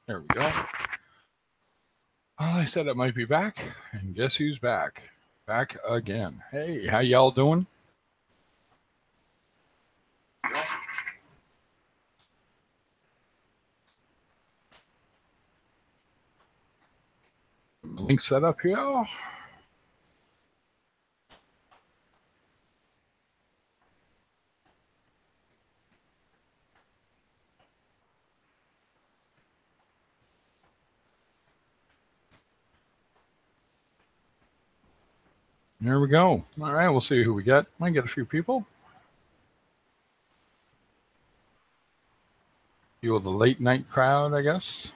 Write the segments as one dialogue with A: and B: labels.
A: There we go. I said it might be back, and guess who's back? Back again. Hey, how y'all doing? Link set up here. There we go. All right, we'll see who we get. Might get a few people. You with the late night crowd, I guess.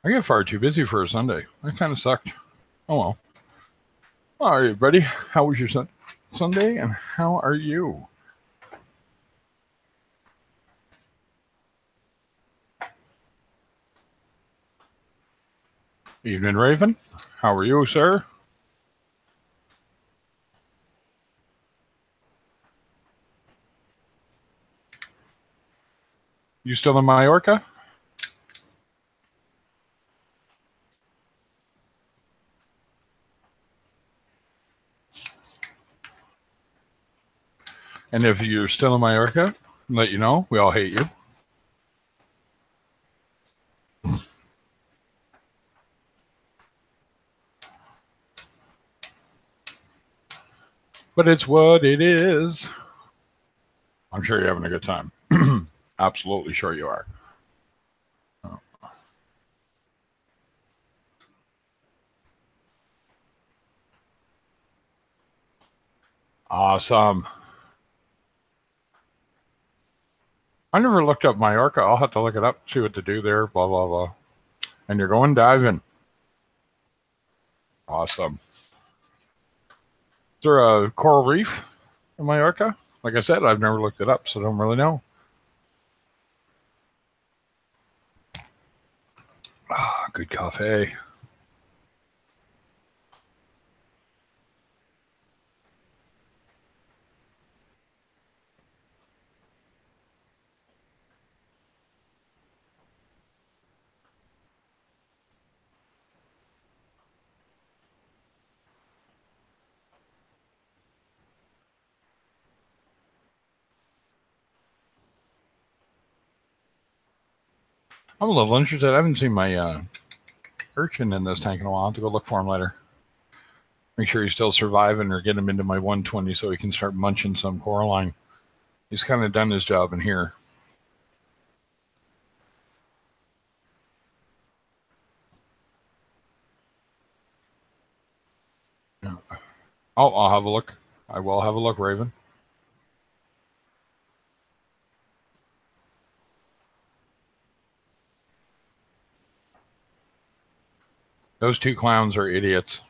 A: I get far too busy for a Sunday. That kind of sucked. Oh well. All right, buddy. How was your Sunday, and how are you? Evening, Raven. How are you, sir? You still in Mallorca? And if you're still in Mallorca, let you know, we all hate you. But it's what it is. I'm sure you're having a good time. Absolutely sure you are. Awesome. I never looked up Mallorca. I'll have to look it up, see what to do there, blah, blah, blah. And you're going diving. Awesome. Is there a coral reef in Mallorca? Like I said, I've never looked it up, so I don't really know. Ah, good coffee. I'm a little interested. I haven't seen my urchin in this tank in a while. I'll have to go look for him later. Make sure he's still surviving or get him into my 120 so he can start munching some coralline. He's kind of done his job in here. Yeah. Oh, I'll have a look. I will have a look, Raven. Those two clowns are idiots.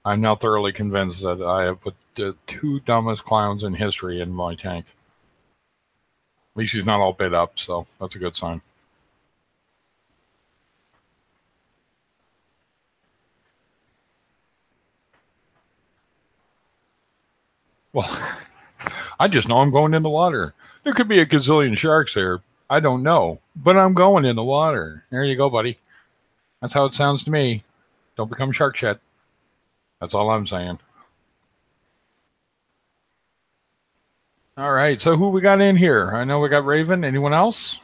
A: I'm now thoroughly convinced that I have put the two dumbest clowns in history in my tank. At least he's not all bit up, so that's a good sign. Well, I just know I'm going in the water. There could be a gazillion sharks there. I don't know, but I'm going in the water. There you go, buddy. That's how it sounds to me. Don't become shark shit. That's all I'm saying. All right, so who we got in here? I know we got Raven. Anyone else?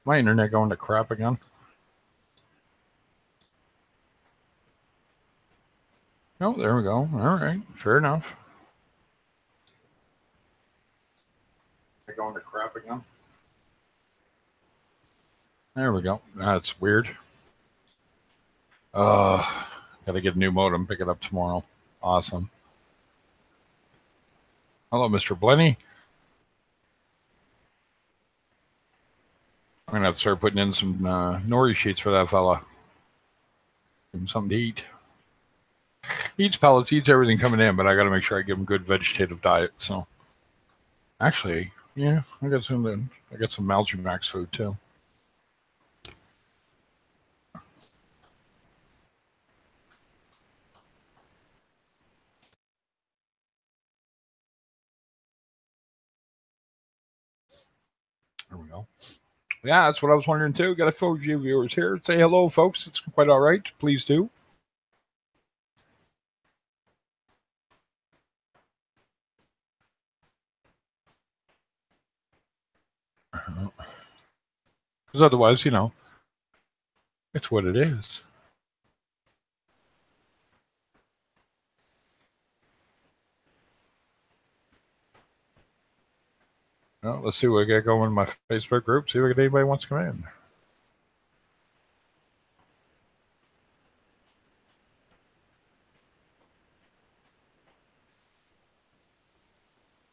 A: My internet going to crap again. Oh, there we go. All right, fair enough. Going to crap again. There we go. That's weird. Gotta get a new modem. Pick it up tomorrow. Awesome. Hello, Mr. Blenny. I'm gonna have to start putting in some nori sheets for that fella. Give him something to eat. He eats pellets, eats everything coming in, but I got to make sure I give him good vegetative diet. So, actually, yeah, I got some Malgimax food too. There we go. Yeah, that's what I was wondering too. Got a few viewers here. Say hello, folks. It's quite all right. Please do. Because otherwise, it's what it is. Well, let's see what we got going in my Facebook group. See if anybody wants to come in.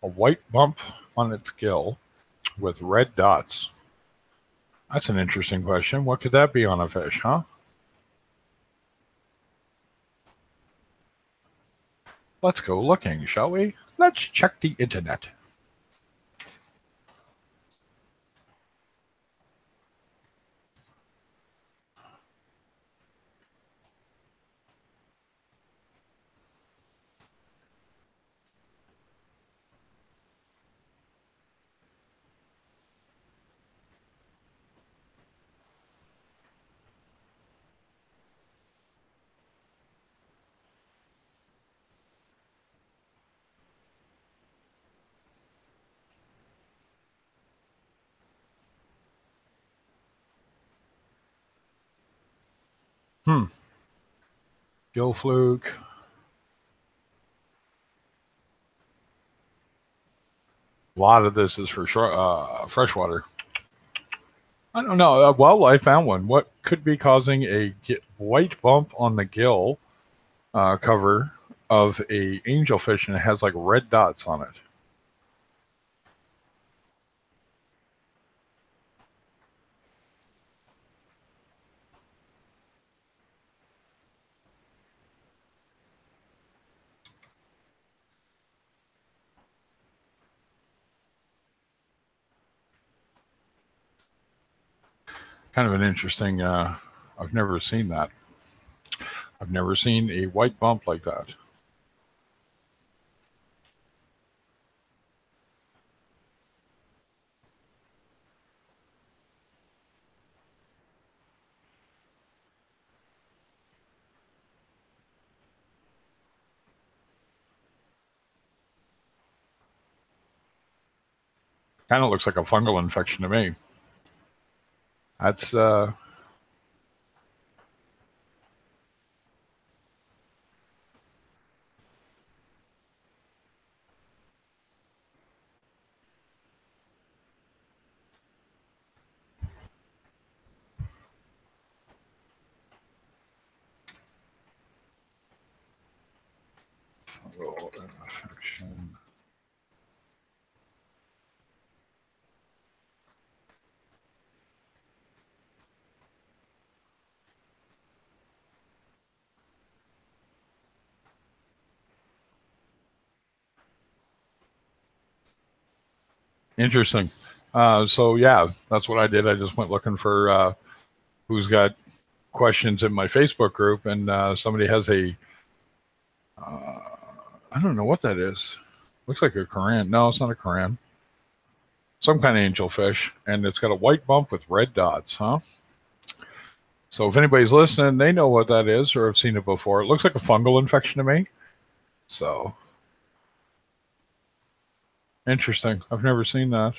A: A white bump on its gill with red dots. That's an interesting question. What could that be on a fish, huh? Let's go looking, shall we? Let's check the internet. Gill fluke. A lot of this is for freshwater. I don't know. Well, I found one. What could be causing a white bump on the gill cover of a angelfish, and it has like red dots on it? Kind of an interesting. I've never seen that. I've never seen a white bump like that. Kind of looks like a fungal infection to me. That's fungal infection. Interesting. So yeah, that's what I did. I just went looking for who's got questions in my Facebook group, and somebody has a I don't know what that is. Looks like a Koran. No, it's not a Koran. Some kind of angelfish, and it's got a white bump with red dots, huh? So if anybody's listening, they know what that is or have seen it before. It looks like a fungal infection to me. So interesting. I've never seen that.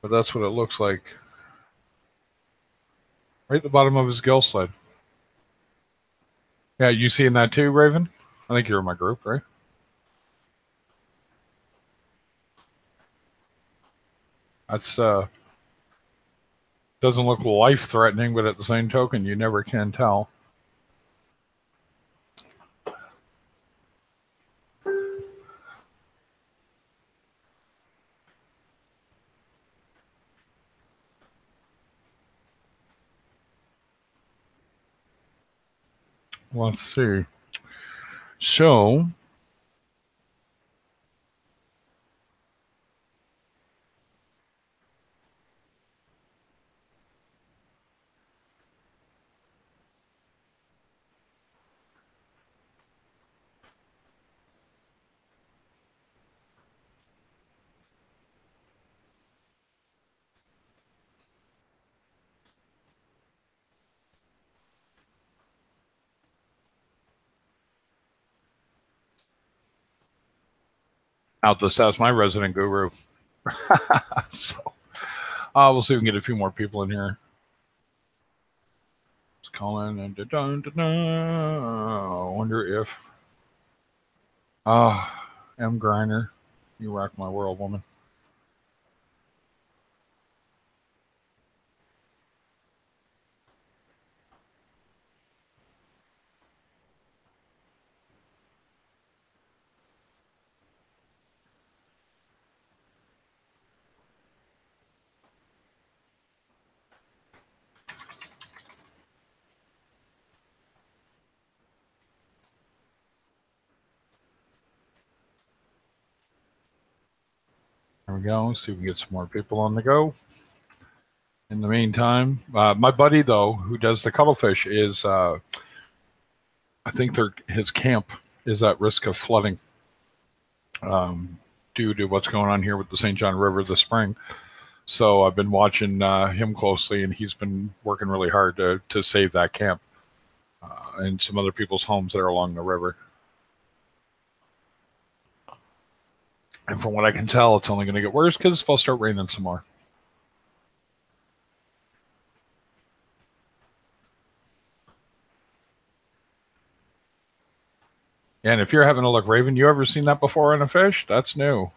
A: But that's what it looks like. Right at the bottom of his gill sled. Yeah, you seeing that too, Raven? I think you're in my group, right? That's doesn't look life threatening, but at the same token, you never can tell. let's see. So, out this, that's my resident guru. So, we'll see if we can get a few more people in here. Let's call in. And I wonder if. M. Griner, you rock my world, woman. There we go. See if we can get some more people on the go. In the meantime, my buddy, though, who does the cuttlefish, is, I think his camp is at risk of flooding due to what's going on here with the St. John River this spring. So I've been watching him closely, and he's been working really hard to save that camp and some other people's homes that are along the river. And from what I can tell, it's only going to get worse because it's supposed to start raining some more. And if you're having a look, Raven, you ever seen that before on a fish? That's new.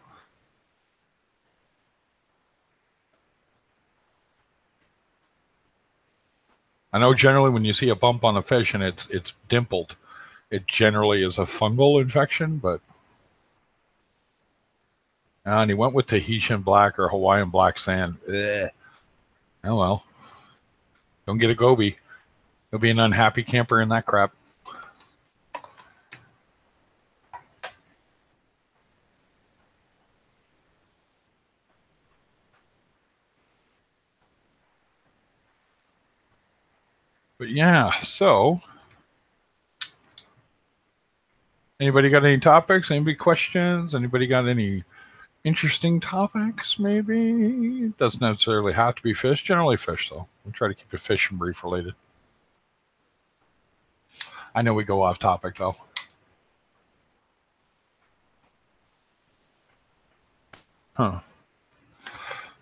A: I know generally when you see a bump on a fish and it's dimpled, it generally is a fungal infection, but and he went with Tahitian black or Hawaiian black sand. Ugh. Oh well. Don't get a goby. You'll be an unhappy camper in that crap. But yeah, so anybody got any topics? Anybody questions? Anybody got any interesting topics? Maybe it doesn't necessarily have to be fish. Generally fish, though. We try to keep it fish and reef related. I know we go off topic though. Huh.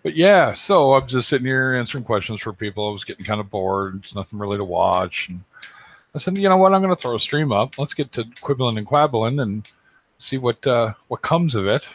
A: But yeah, so I'm just sitting here answering questions for people. I was getting kind of bored. There's nothing really to watch. And I said, you know what? I'm going to throw a stream up. Let's get to quibbling and quabbling and see what comes of it.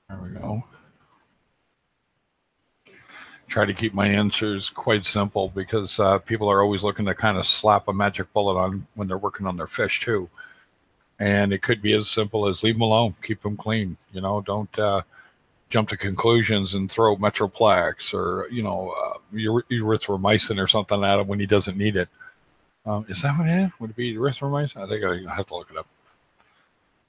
A: There we go. Try to keep my answers quite simple because people are always looking to kind of slap a magic bullet on when they're working on their fish too. And it could be as simple as leave them alone, keep them clean. You know, don't jump to conclusions and throw Metroplex or erythromycin or something at him when he doesn't need it. Is that what it is? Would it be erythromycin? I think I have to look it up.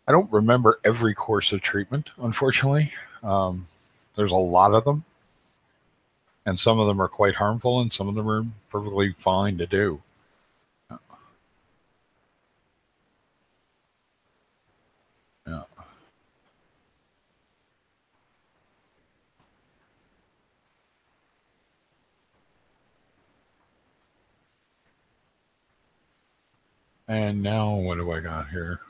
A: I don't remember every course of treatment, unfortunately. There's a lot of them, and some of them are quite harmful, and some of them are perfectly fine to do. And now what do I got here?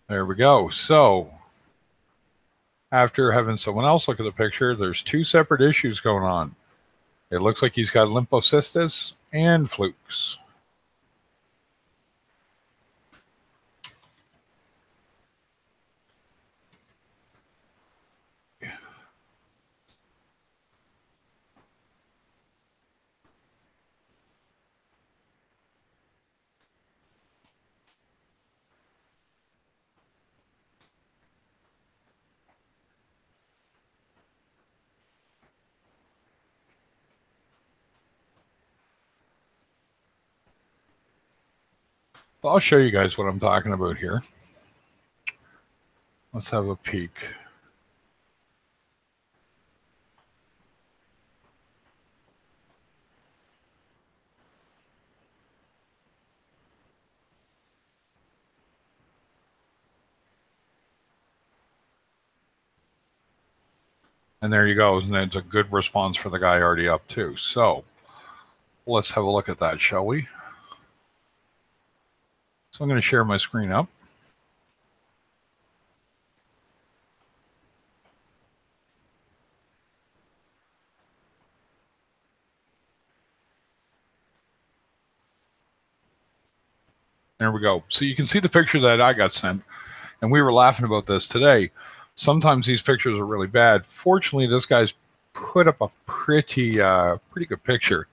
A: There we go. So after having someone else look at the picture, there's two separate issues going on. It looks like he's got lymphocystis and flukes. I'll show you guys what I'm talking about here. Let's have a peek. And there you go. And it's a good response for the guy already up too. So let's have a look at that, shall we? So I'm going to share my screen up. There we go. So you can see the picture that I got sent, and we were laughing about this today. Sometimes these pictures are really bad. Fortunately, this guy's put up a pretty good picture.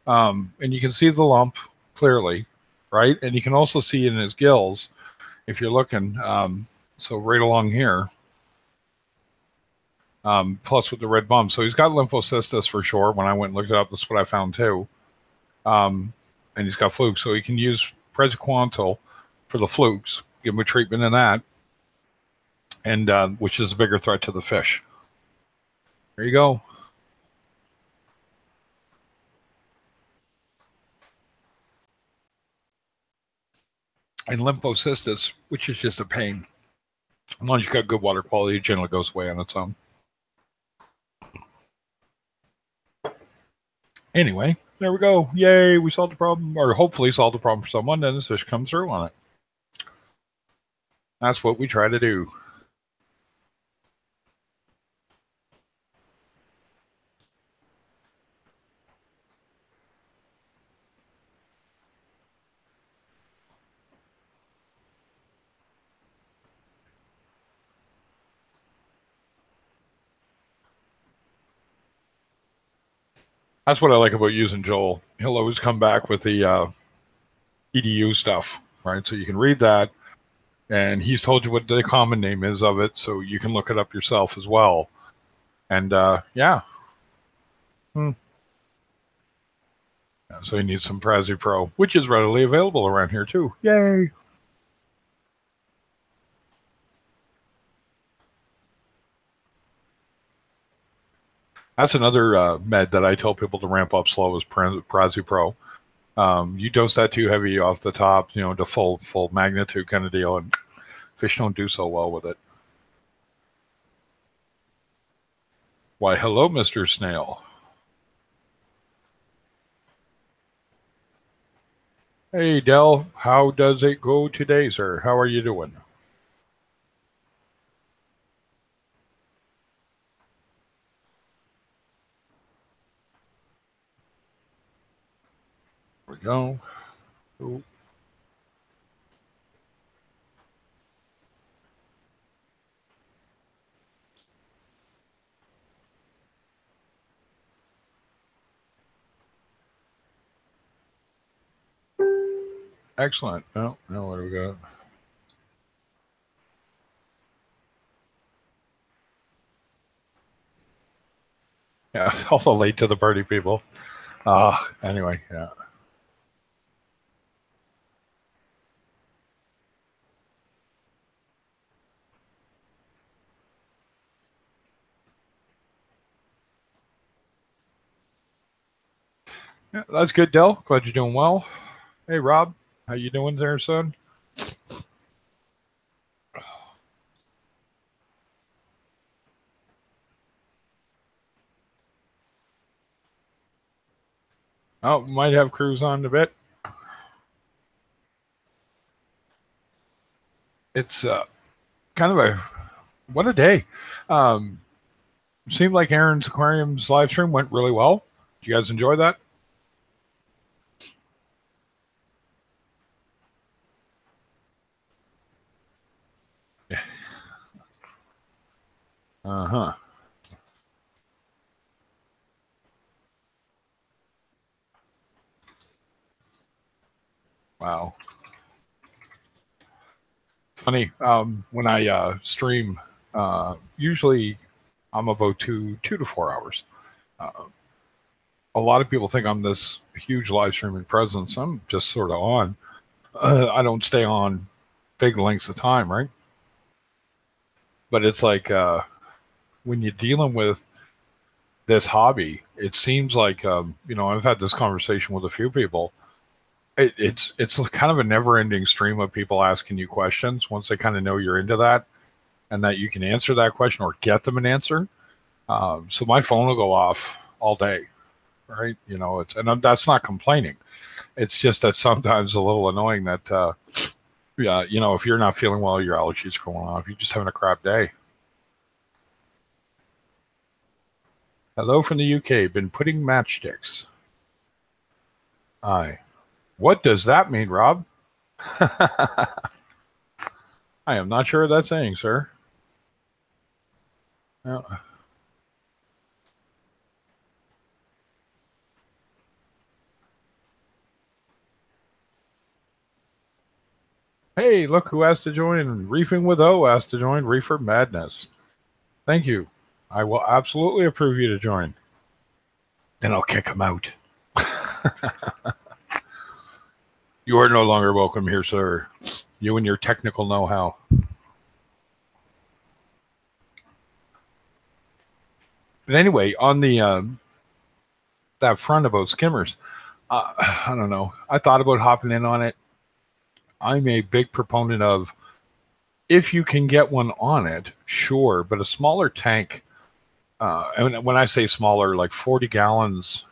A: And you can see the lump clearly, right? And you can also see it in his gills if you're looking. So right along here, plus with the red bump. So he's got lymphocystis for sure. When I went and looked it up, that's what I found too. And he's got flukes. So he can use praziquantel for the flukes, give him a treatment in that, and which is a bigger threat to the fish. There you go. And lymphocystis, which is just a pain. As long as you've got good water quality, it generally goes away on its own. Anyway, there we go. Yay, we solved the problem, or hopefully solved the problem for someone, then the fish comes through on it. That's what we try to do. That's what I like about using Joel. He'll always come back with the EDU stuff, right? So you can read that, and he's told you what the common name is of it, so you can look it up yourself as well. And yeah. So he needs some Prazi Pro, which is readily available around here too. Yay! That's another med that I tell people to ramp up slow is Prazi Pro. You dose that too heavy off the top, to full magnitude kind of deal, and fish don't do so well with it. Why, hello, Mr. Snail. Hey, Del, how does it go today, sir? How are you doing? There we go. Ooh. Excellent. Oh, no, what do we got? Yeah, also late to the party, people. Anyway, yeah. Yeah, that's good, Del. Glad you're doing well. Hey, Rob, how you doing there, son? Oh, might have Cruz on a bit. It's kind of a what a day. Um, Seemed like Aaron's Aquarium's live stream went really well. Did you guys enjoy that? Yeah. Uh huh. Wow. Funny. When I stream, usually I'm about two to 4 hours. Uh, a lot of people think I'm this huge live streaming presence. I'm just sort of on. I don't stay on big lengths of time, right? But it's like when you're dealing with this hobby, it seems like I've had this conversation with a few people. It's kind of a never-ending stream of people asking you questions once they kind of know you're into that and that you can answer that question or get them an answer. So my phone will go off all day, right? That's not complaining. It's just that sometimes a little annoying that yeah, if you're not feeling well, your allergies going off. You're just having a crap day. Hello from the UK. Been putting matchsticks. Aye. What does that mean, Rob? I am not sure what that's saying, sir. Uh, Hey, look who asked to join. Reefing with O asked to join Reefer Madness. Thank you. I will absolutely approve you to join. Then I'll kick him out. You are no longer welcome here, sir. You and your technical know-how. But anyway, on the that front about skimmers, I don't know. I thought about hopping in on it. I'm a big proponent of if you can get one on it, sure, but a smaller tank. And when I say smaller, like 40 gallons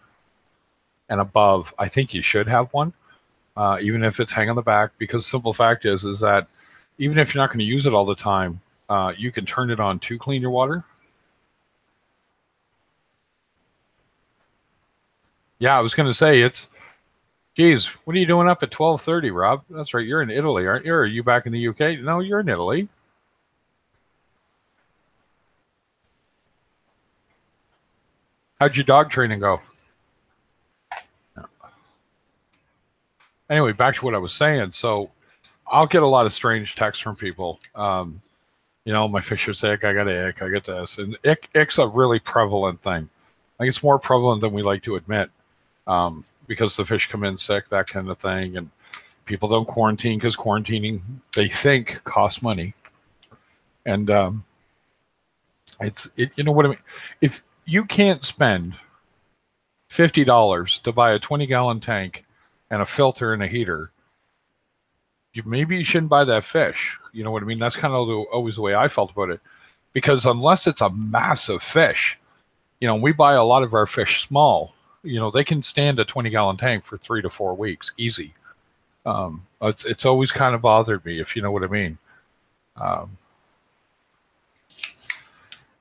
A: and above, I think you should have one, even if it's hang on the back. Because simple fact is that even if you're not going to use it all the time, you can turn it on to clean your water. Yeah, I was going to say it's. Geez, what are you doing up at 12:30, Rob? That's right, you're in Italy, aren't you? Or are you back in the UK? No, you're in Italy. How'd your dog training go? Anyway, back to what I was saying. So I'll get a lot of strange texts from people. My fish are sick. I got ick. I get this, and ick's a really prevalent thing. Like it's more prevalent than we like to admit, because the fish come in sick, that kind of thing, and people don't quarantine because quarantining they think costs money, and you know what I mean. If you can't spend $50 to buy a 20-gallon tank and a filter and a heater, you shouldn't buy that fish. You know what I mean? That's kind of always the way I felt about it. Because unless it's a massive fish, we buy a lot of our fish small. They can stand a 20-gallon tank for 3 to 4 weeks, easy. It's always kind of bothered me, if you know what I mean. Um,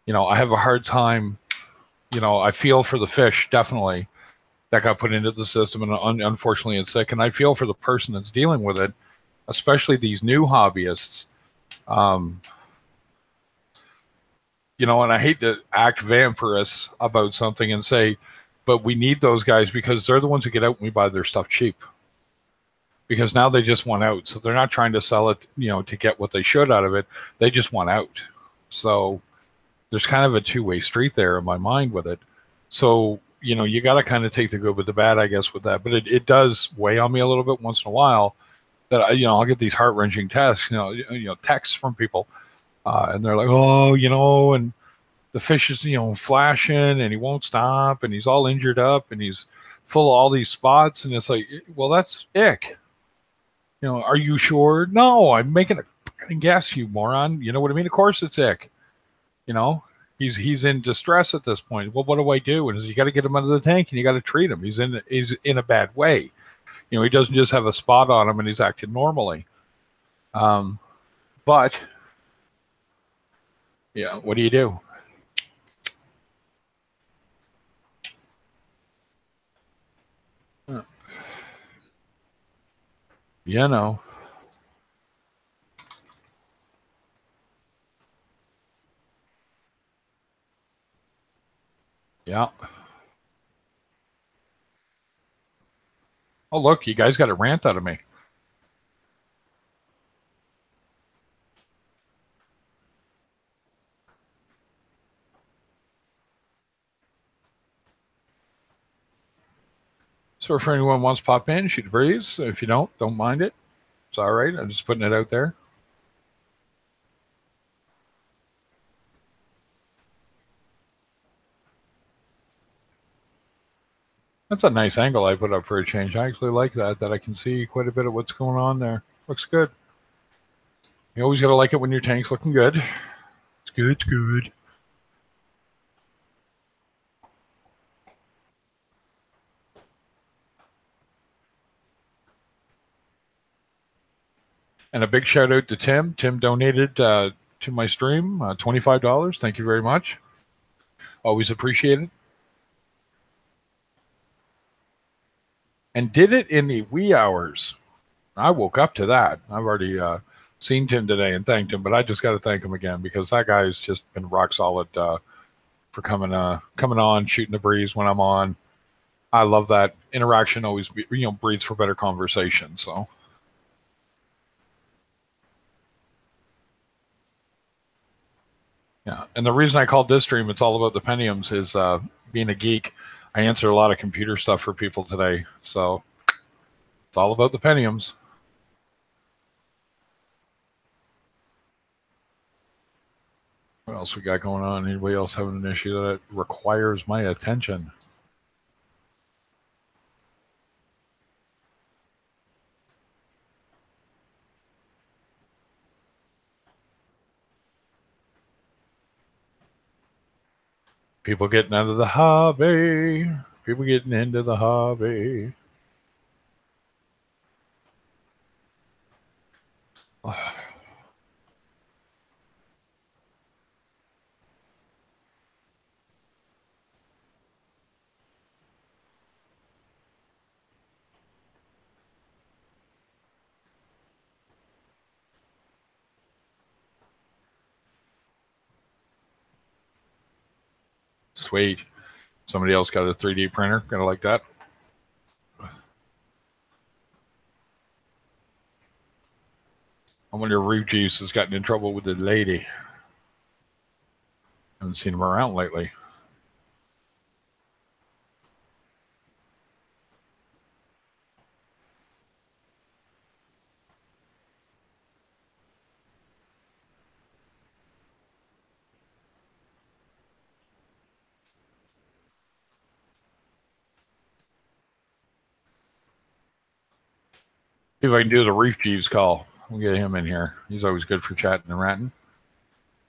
A: I have a hard time. I feel for the fish, definitely, that got put into the system and unfortunately it's sick. And I feel for the person that's dealing with it, especially these new hobbyists. Um, and I hate to act vampirous about something and say, but we need those guys because they're the ones who get out and we buy their stuff cheap. Because now they just want out. So they're not trying to sell it, to get what they should out of it. They just want out. So there's kind of a two-way street there in my mind with it. So, you got to kind of take the good with the bad, I guess, with that. But it does weigh on me a little bit once in a while that, I'll get these heart-wrenching texts, texts from people. And they're like, oh, and the fish is, flashing and he won't stop and he's all injured up and full of all these spots, and it's like, well, that's ick. Are you sure? No, I'm making a fucking guess, you moron. You know what I mean? Of course it's ick. You know, he's in distress at this point. Well, what do I do? And you got to get him under the tank, and you got to treat him. He's in a bad way. He doesn't just have a spot on him, and he's acting normally. But yeah, what do you do? You know. Yeah. Oh, look, you guys got a rant out of me. So if anyone wants to pop in, shoot the breeze. If you don't mind it. It's all right. I'm just putting it out there. That's a nice angle I put up for a change. I actually like that I can see quite a bit of what's going on there. Looks good. You always got to like it when your tank's looking good. It's good. It's good. And a big shout out to Tim. Tim donated to my stream $25. Thank you very much. Always appreciate it. And did it in the wee hours. I woke up to that. I've already seen Tim today and thanked him, but I just got to thank him again because that guy's just been rock solid for coming on, shooting the breeze when I'm on. I love that interaction. Always breeds for better conversation. So. Yeah, and the reason I called this stream, it's all about the Pentiums, is being a geek. I answered a lot of computer stuff for people today, so it's all about the Pentiums. What else we got going on? Anybody else having an issue that requires my attention? People getting out of the hobby. People getting into the hobby. Sweet. Somebody else got a 3D printer. Gotta like that. I wonder if Reef Juice has gotten in trouble with the lady. Haven't seen him around lately. See if I can do the Reef Jeeves call. We'll get him in here. He's always good for chatting and ranting.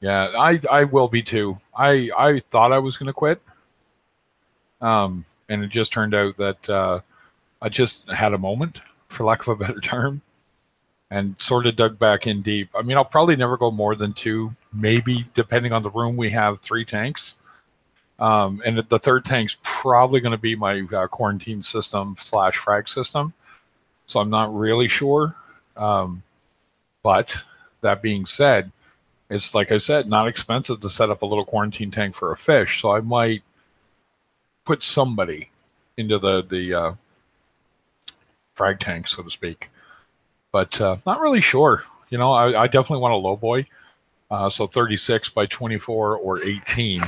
A: Yeah, I will be too. I thought I was going to quit. And it just turned out that I just had a moment, for lack of a better term, and sort of dug back in deep. I mean, I'll probably never go more than 2, maybe, depending on the room, we have 3 tanks. And the third tank's probably going to be my quarantine system / frag system. So I'm not really sure. But that being said, it's like I said, not expensive to set up a little quarantine tank for a fish. So I might put somebody into the frag tank, so to speak. But not really sure. I definitely want a low boy. So 36 by 24 or 18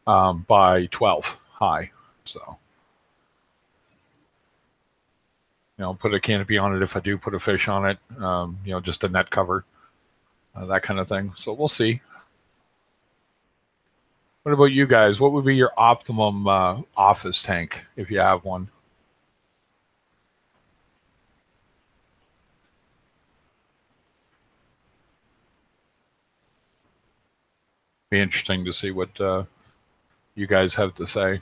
A: by 12 high. So, put a canopy on it if I do put a fish on it. Just a net cover, that kind of thing. So we'll see. What about you guys? What would be your optimum office tank if you have one? Be interesting to see what you guys have to say.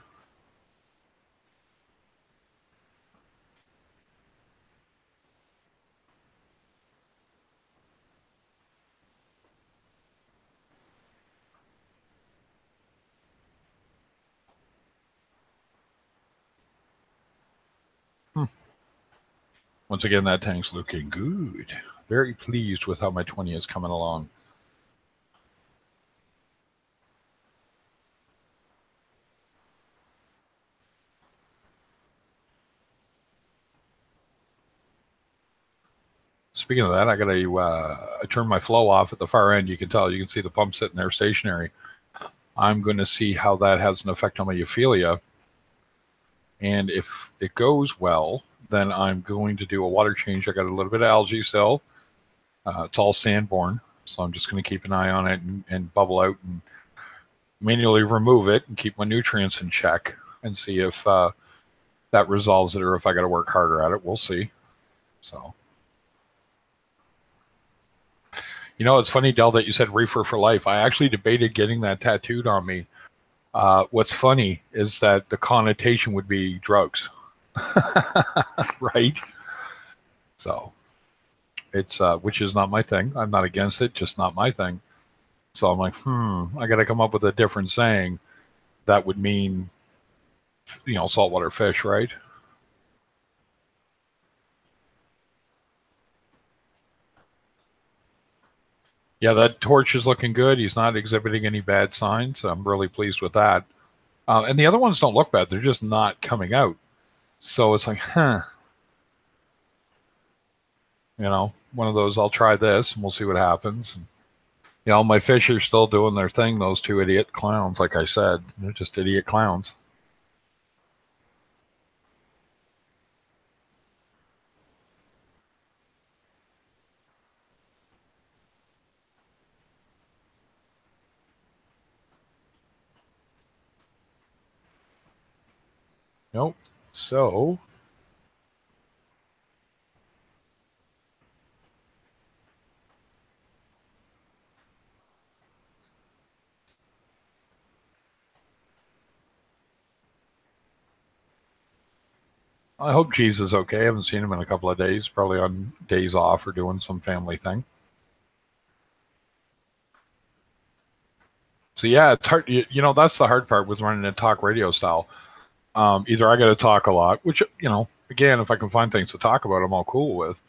A: Hmm. Once again, that tank's looking good. Very pleased with how my 20 is coming along. Speaking of that, I got to I turned my flow off at the far end. You can see the pump sitting there stationary. I'm going to see how that has an effect on my euphilia. And if it goes well, then I'm going to do a water change. I got a little bit of algae still. It's all sandborne, so I'm just going to keep an eye on it and bubble out and manually remove it and keep my nutrients in check and see if that resolves it or if I got to work harder at it. We'll see. So, it's funny, Del, that you said Reefer for life. I actually debated getting that tattooed on me. What's funny is that the connotation would be drugs, right? So it's which is not my thing. I'm not against it, just not my thing. So I'm like, I got to come up with a different saying that would mean, saltwater fish, right? Yeah, that torch is looking good. He's not exhibiting any bad signs. I'm really pleased with that. And the other ones don't look bad. They're just not coming out. So it's like, one of those, I'll try this and we'll see what happens. And, my fish are still doing their thing. Those two idiot clowns, like I said, they're just idiot clowns. Nope. So I hope Jeeves is okay. I haven't seen him in a couple of days, probably on days off or doing some family thing. So yeah, it's hard. That's the hard part with running a talk radio style. Either I got to talk a lot, which again, if I can find things to talk about, I'm all cool with.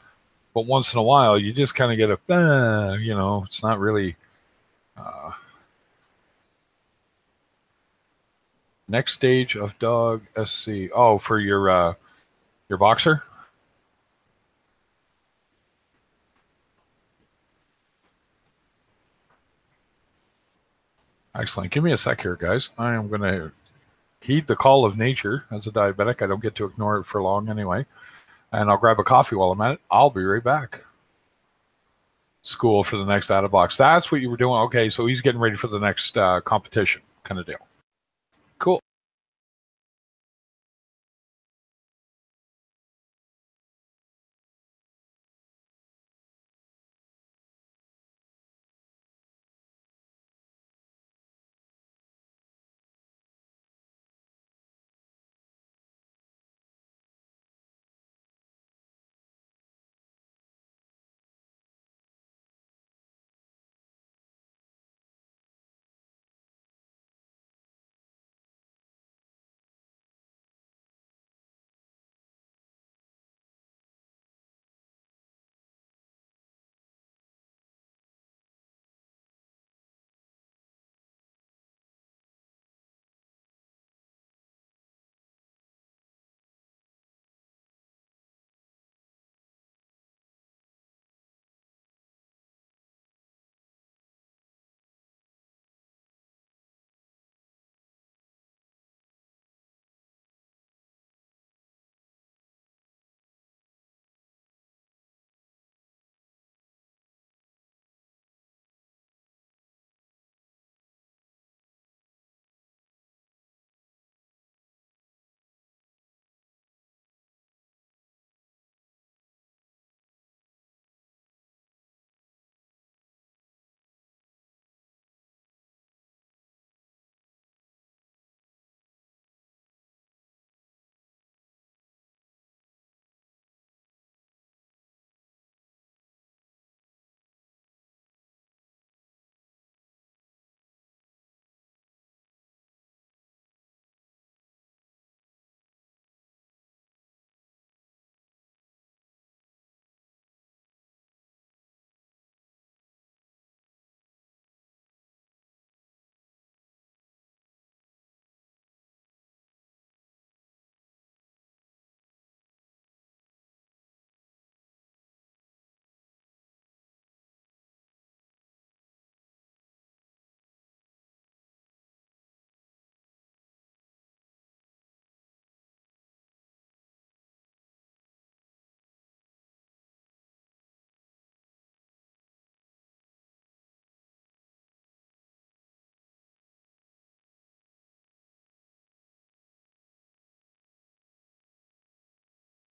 A: But once in a while, you just kind of get it's not really. Uh, Next stage of dog SC. Oh, for your boxer. Excellent. Give me a sec here, guys. I am going to heed the call of nature as a diabetic. I don't get to ignore it for long anyway. And I'll grab a coffee while I'm at it. I'll be right back. School for the next out of box. That's what you were doing. Okay, so he's getting ready for the next competition kind of deal. Cool.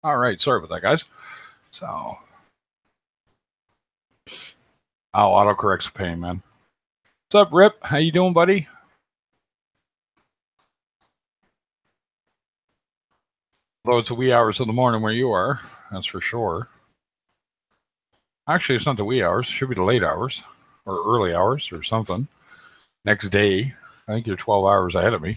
A: All right, sorry about that, guys. So, autocorrect's a pain, man. What's up, Rip? How you doing, buddy? Although it's the wee hours of the morning where you are, that's for sure. Actually, it's not the wee hours. It should be the late hours or early hours or something. Next day, I think you're 12 hours ahead of me.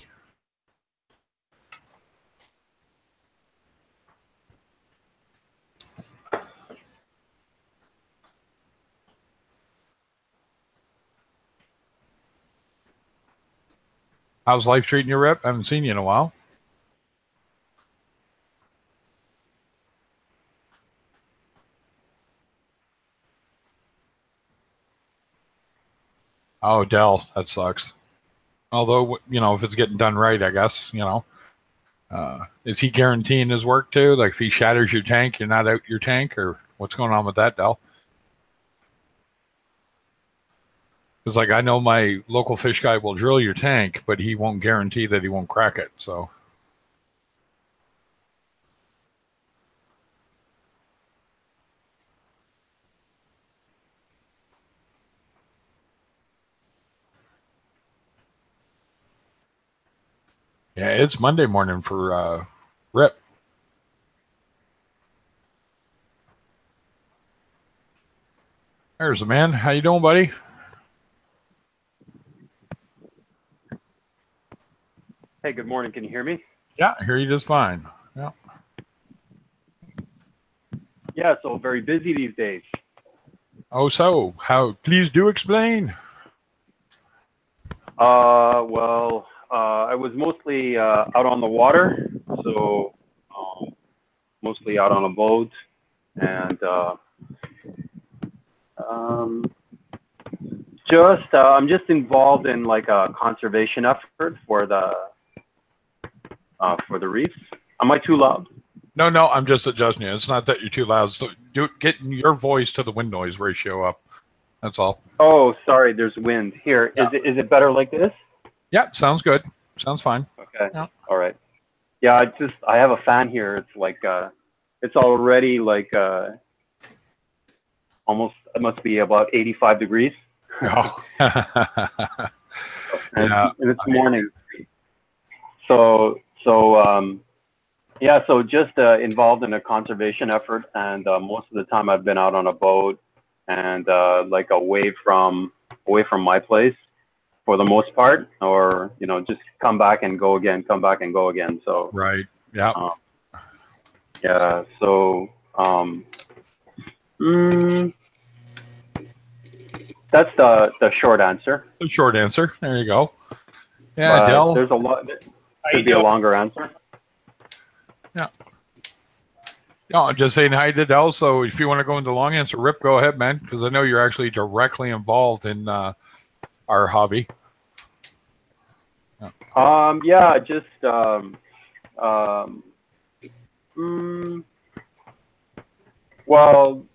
A: How's life treating you, Rip? I haven't seen you in a while. Oh, Dell, that sucks. Although, if it's getting done right, I guess, is he guaranteeing his work too? Like if he shatters your tank, you're not out your tank, or what's going on with that, Dell? Because like I know my local fish guy will drill your tank, but he won't guarantee that he won't crack it. So yeah, it's Monday morning for Rip. There's the man. How you doing, buddy?
B: Hey, good morning. Can you hear me?
A: Yeah, I hear you just fine. Yeah.
B: Yeah, so very busy these days.
A: Oh, so how? Please do explain.
B: Well, I was mostly out on the water, so mostly out on a boat, and um, I'm just involved in like a conservation effort for the reef. Am I too loud?
A: No, I'm just adjusting you. It's not that you're too loud. So getting your voice to the wind noise ratio up. That's all.
B: Oh, sorry. There's wind here.
A: Yeah.
B: Is it better like this?
A: Yeah, sounds good. Sounds fine.
B: Okay.
A: Yeah.
B: All right. Yeah, I have a fan here. It's like it's already like almost, it must be about 85 degrees.
A: Oh.
B: and,
A: Yeah.
B: and it's morning. So just involved in a conservation effort, and most of the time I've been out on a boat and like away from my place for the most part, or just come back and go again. So
A: right. Yeah.
B: Yeah. So that's the short answer.
A: The short answer. There you go. Yeah, Dell.
B: There's a lot. Could be a longer answer.
A: Yeah. No, I'm just saying hi to Dell. So if you want to go into long answer, Rip, go ahead, man, because I know you're actually directly involved in our hobby.
B: Yeah. Just well,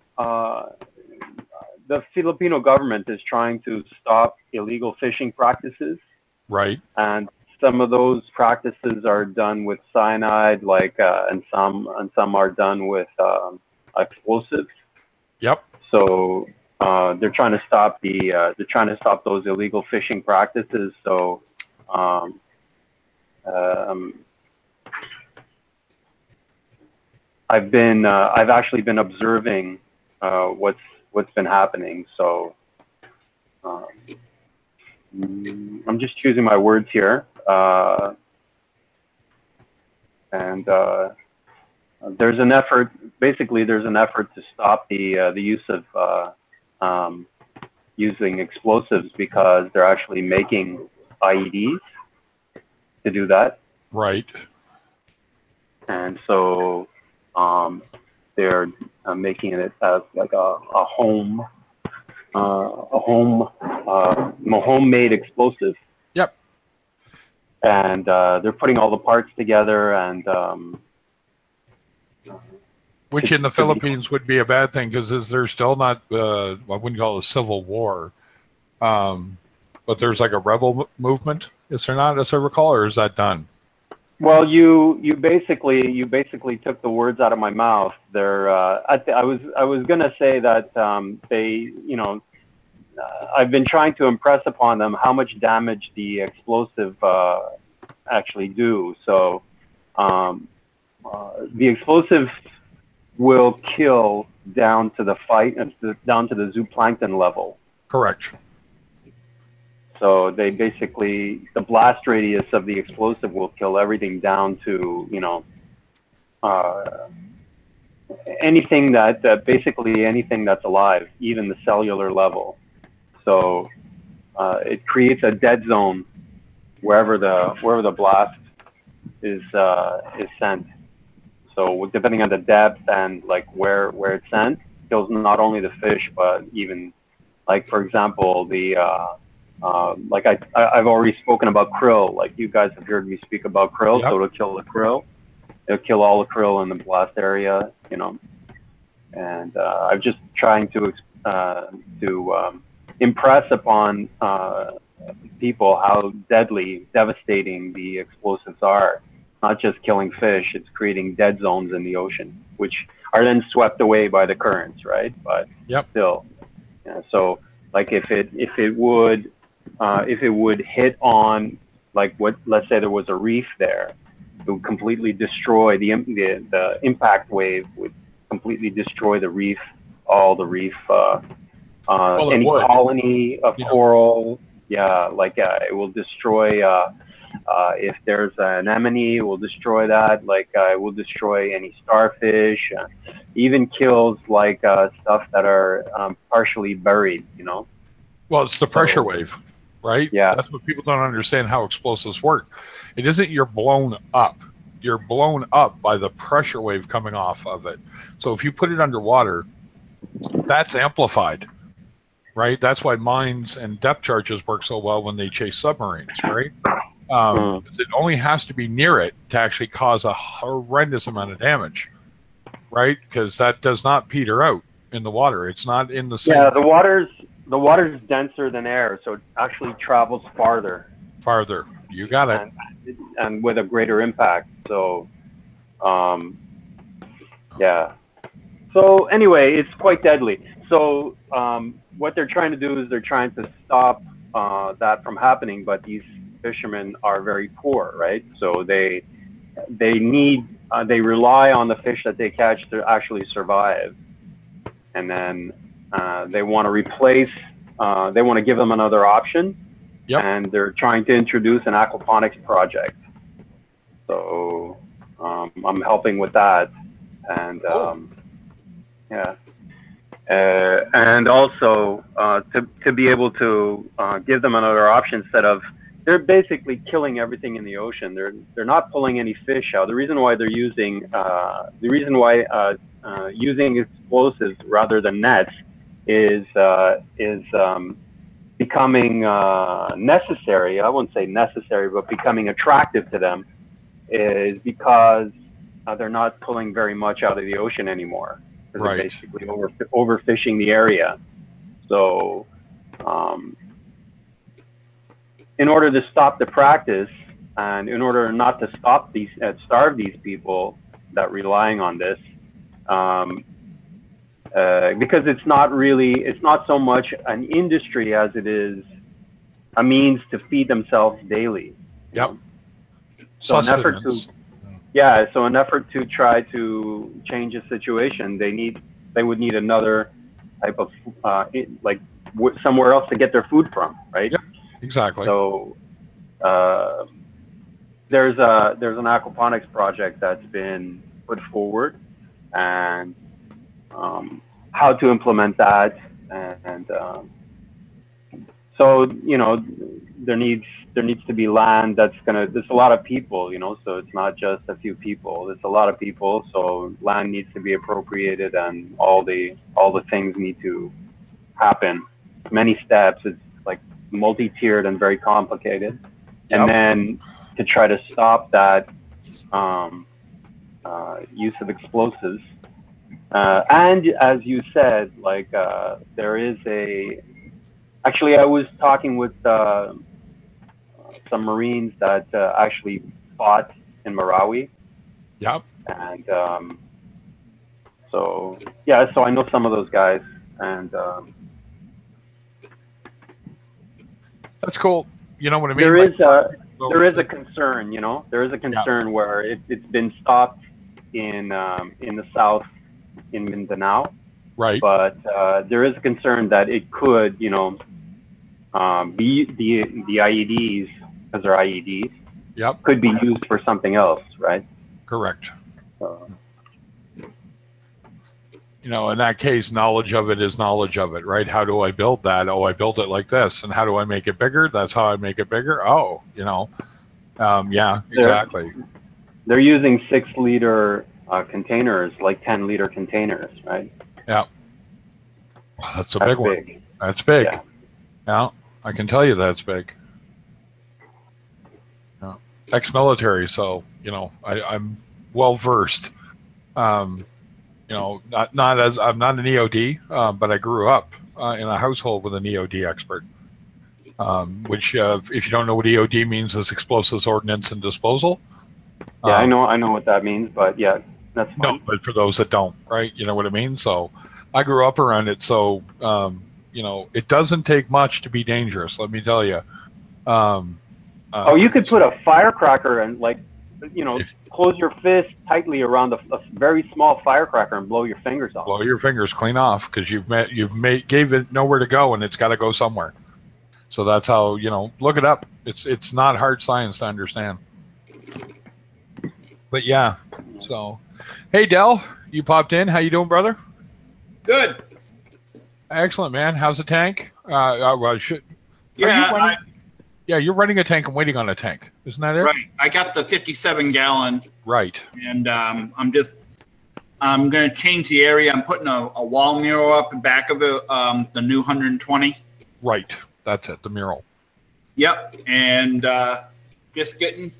B: the Filipino government is trying to stop illegal fishing practices.
A: Right.
B: And some of those practices are done with cyanide, and some are done with explosives.
A: Yep.
B: So they're trying to stop those illegal fishing practices. So I've actually been observing what's been happening. So I'm just choosing my words here. And there's an effort. Basically, there's an effort to stop the use of using explosives because they're actually making IEDs to do that.
A: Right.
B: And so they're making it as like a homemade explosive.
A: Yep.
B: And they're putting all the parts together, and
A: which in the Philippines would be a bad thing because there's still not I wouldn't call it a civil war, but there's like a rebel movement. Is there not, as I recall, or is that done?
B: Well, you basically took the words out of my mouth. There, I was gonna say that they, I've been trying to impress upon them how much damage the explosive actually do. So the explosive will kill down to the down to the zooplankton level.
A: Correct.
B: So they basically, the blast radius of the explosive will kill everything down to, anything basically anything that's alive, even the cellular level. So it creates a dead zone wherever the blast is sent. So depending on the depth and like where it's sent, kills not only the fish but even, like, for example, the like I've already spoken about krill. Like, you guys have heard me speak about krill.
A: Yep.
B: So it'll kill the krill. It'll kill all the krill in the blast area. And I'm just trying to impress upon people how deadly, devastating the explosives are. Not just killing fish; it's creating dead zones in the ocean, which are then swept away by the currents, right? But
A: Yep.
B: still, so like if it would hit on, like, let's say there was a reef there, it would completely destroy the impact wave would completely destroy the reef, all the reef, any colony of coral. Yeah, like it will destroy. If there's an anemone, it will destroy that. Like it will destroy any starfish. Even kills like stuff that are partially buried.
A: Well, it's the pressure wave, right?
B: Yeah.
A: That's what people don't understand, how explosives work. It isn't you're blown up. You're blown up by the pressure wave coming off of it. So if you put it underwater, that's amplified, right? That's why mines and depth charges work so well when they chase submarines, right? It only has to be near it to actually cause a horrendous amount of damage, right? Because that does not peter out in the water. It's not in the same.
B: Yeah, the water's denser than air, so it actually travels farther.
A: Farther, you got it.
B: And with a greater impact. So, yeah. So anyway, it's quite deadly. So what they're trying to do is they're trying to stop that from happening, but these fishermen are very poor, right? So they rely on the fish that they catch to actually survive, and then they want to replace. They want to give them another option, and they're trying to introduce an aquaponics project. So I'm helping with that, and yeah. And also to be able to give them another option instead of, they're basically killing everything in the ocean. They're not pulling any fish out. The reason why they're using using explosives rather than nets is becoming necessary. I wouldn't say necessary, but becoming attractive to them, is because they're not pulling very much out of the ocean anymore. Right. They're basically overfishing the area. So in order to stop the practice, and in order not to starve these people that are relying on this, because it's not so much an industry as it is a means to feed themselves daily.
A: Yep.
B: So an effort to try to change the situation, they would need another type of somewhere else to get their food from, right?
A: Yep. Exactly.
B: So there's an aquaponics project that's been put forward, and how to implement that, and so there needs to be land there's a lot of people, so it's not just a few people. There's a lot of people, so land needs to be appropriated, and all the things need to happen. Many steps. It's like multi-tiered and very complicated. Yep. And then to try to stop that use of explosives. And as you said, like there is actually I was talking with some Marines that actually fought in Marawi,
A: Yep.
B: and so yeah, so I know some of those guys, and
A: That's cool. You know what I mean?
B: there
A: Like,
B: is a concern, you know, there is a concern where it's been stopped in the south in Mindanao,
A: right.
B: but there is a concern that it could, you know, be the IEDs, because they're IEDs,
A: Yep.
B: could be used for something else, right?
A: Correct.
B: So,
A: You know, in that case, knowledge of it is knowledge of it, right? How do I build that? Oh, I build it like this. And how do I make it bigger? That's how I make it bigger. Oh, you know, yeah, exactly.
B: they're using 6-liter containers, like 10-liter containers, right?
A: Yeah. Well, that's a big one.
B: Big.
A: That's big.
B: Yeah.
A: Yeah, I can tell you that's big. Yeah. Ex-military, so, you know, I'm well versed. You know, I'm not an EOD, but I grew up in a household with an EOD expert. Which, if you don't know what EOD means, is explosives, ordnance, and disposal.
B: Yeah, I know what that means, but yeah, that's fine.
A: No, but for those that don't, right? You know what I mean? So I grew up around it. So, you know, it doesn't take much to be dangerous, let me tell you.
B: Oh, you could put a firecracker and, like, you know, close your fist tightly around a very small firecracker and blow your fingers off.
A: Blow your fingers clean off, because gave it nowhere to go, and it's got to go somewhere. So that's how, you know, look it up. It's not hard science to understand. But yeah, so hey, Del, you popped in. How you doing, brother?
C: Good.
A: Excellent, man. How's the tank? Well,
C: Yeah,
A: you're running a tank and waiting on a tank. Isn't that it?
C: right. I got the 57-gallon.
A: Right.
C: And I'm going to change the area. I'm putting a wall mural up the back of it, the new 120.
A: Right. That's it. The mural.
C: Yep. And just getting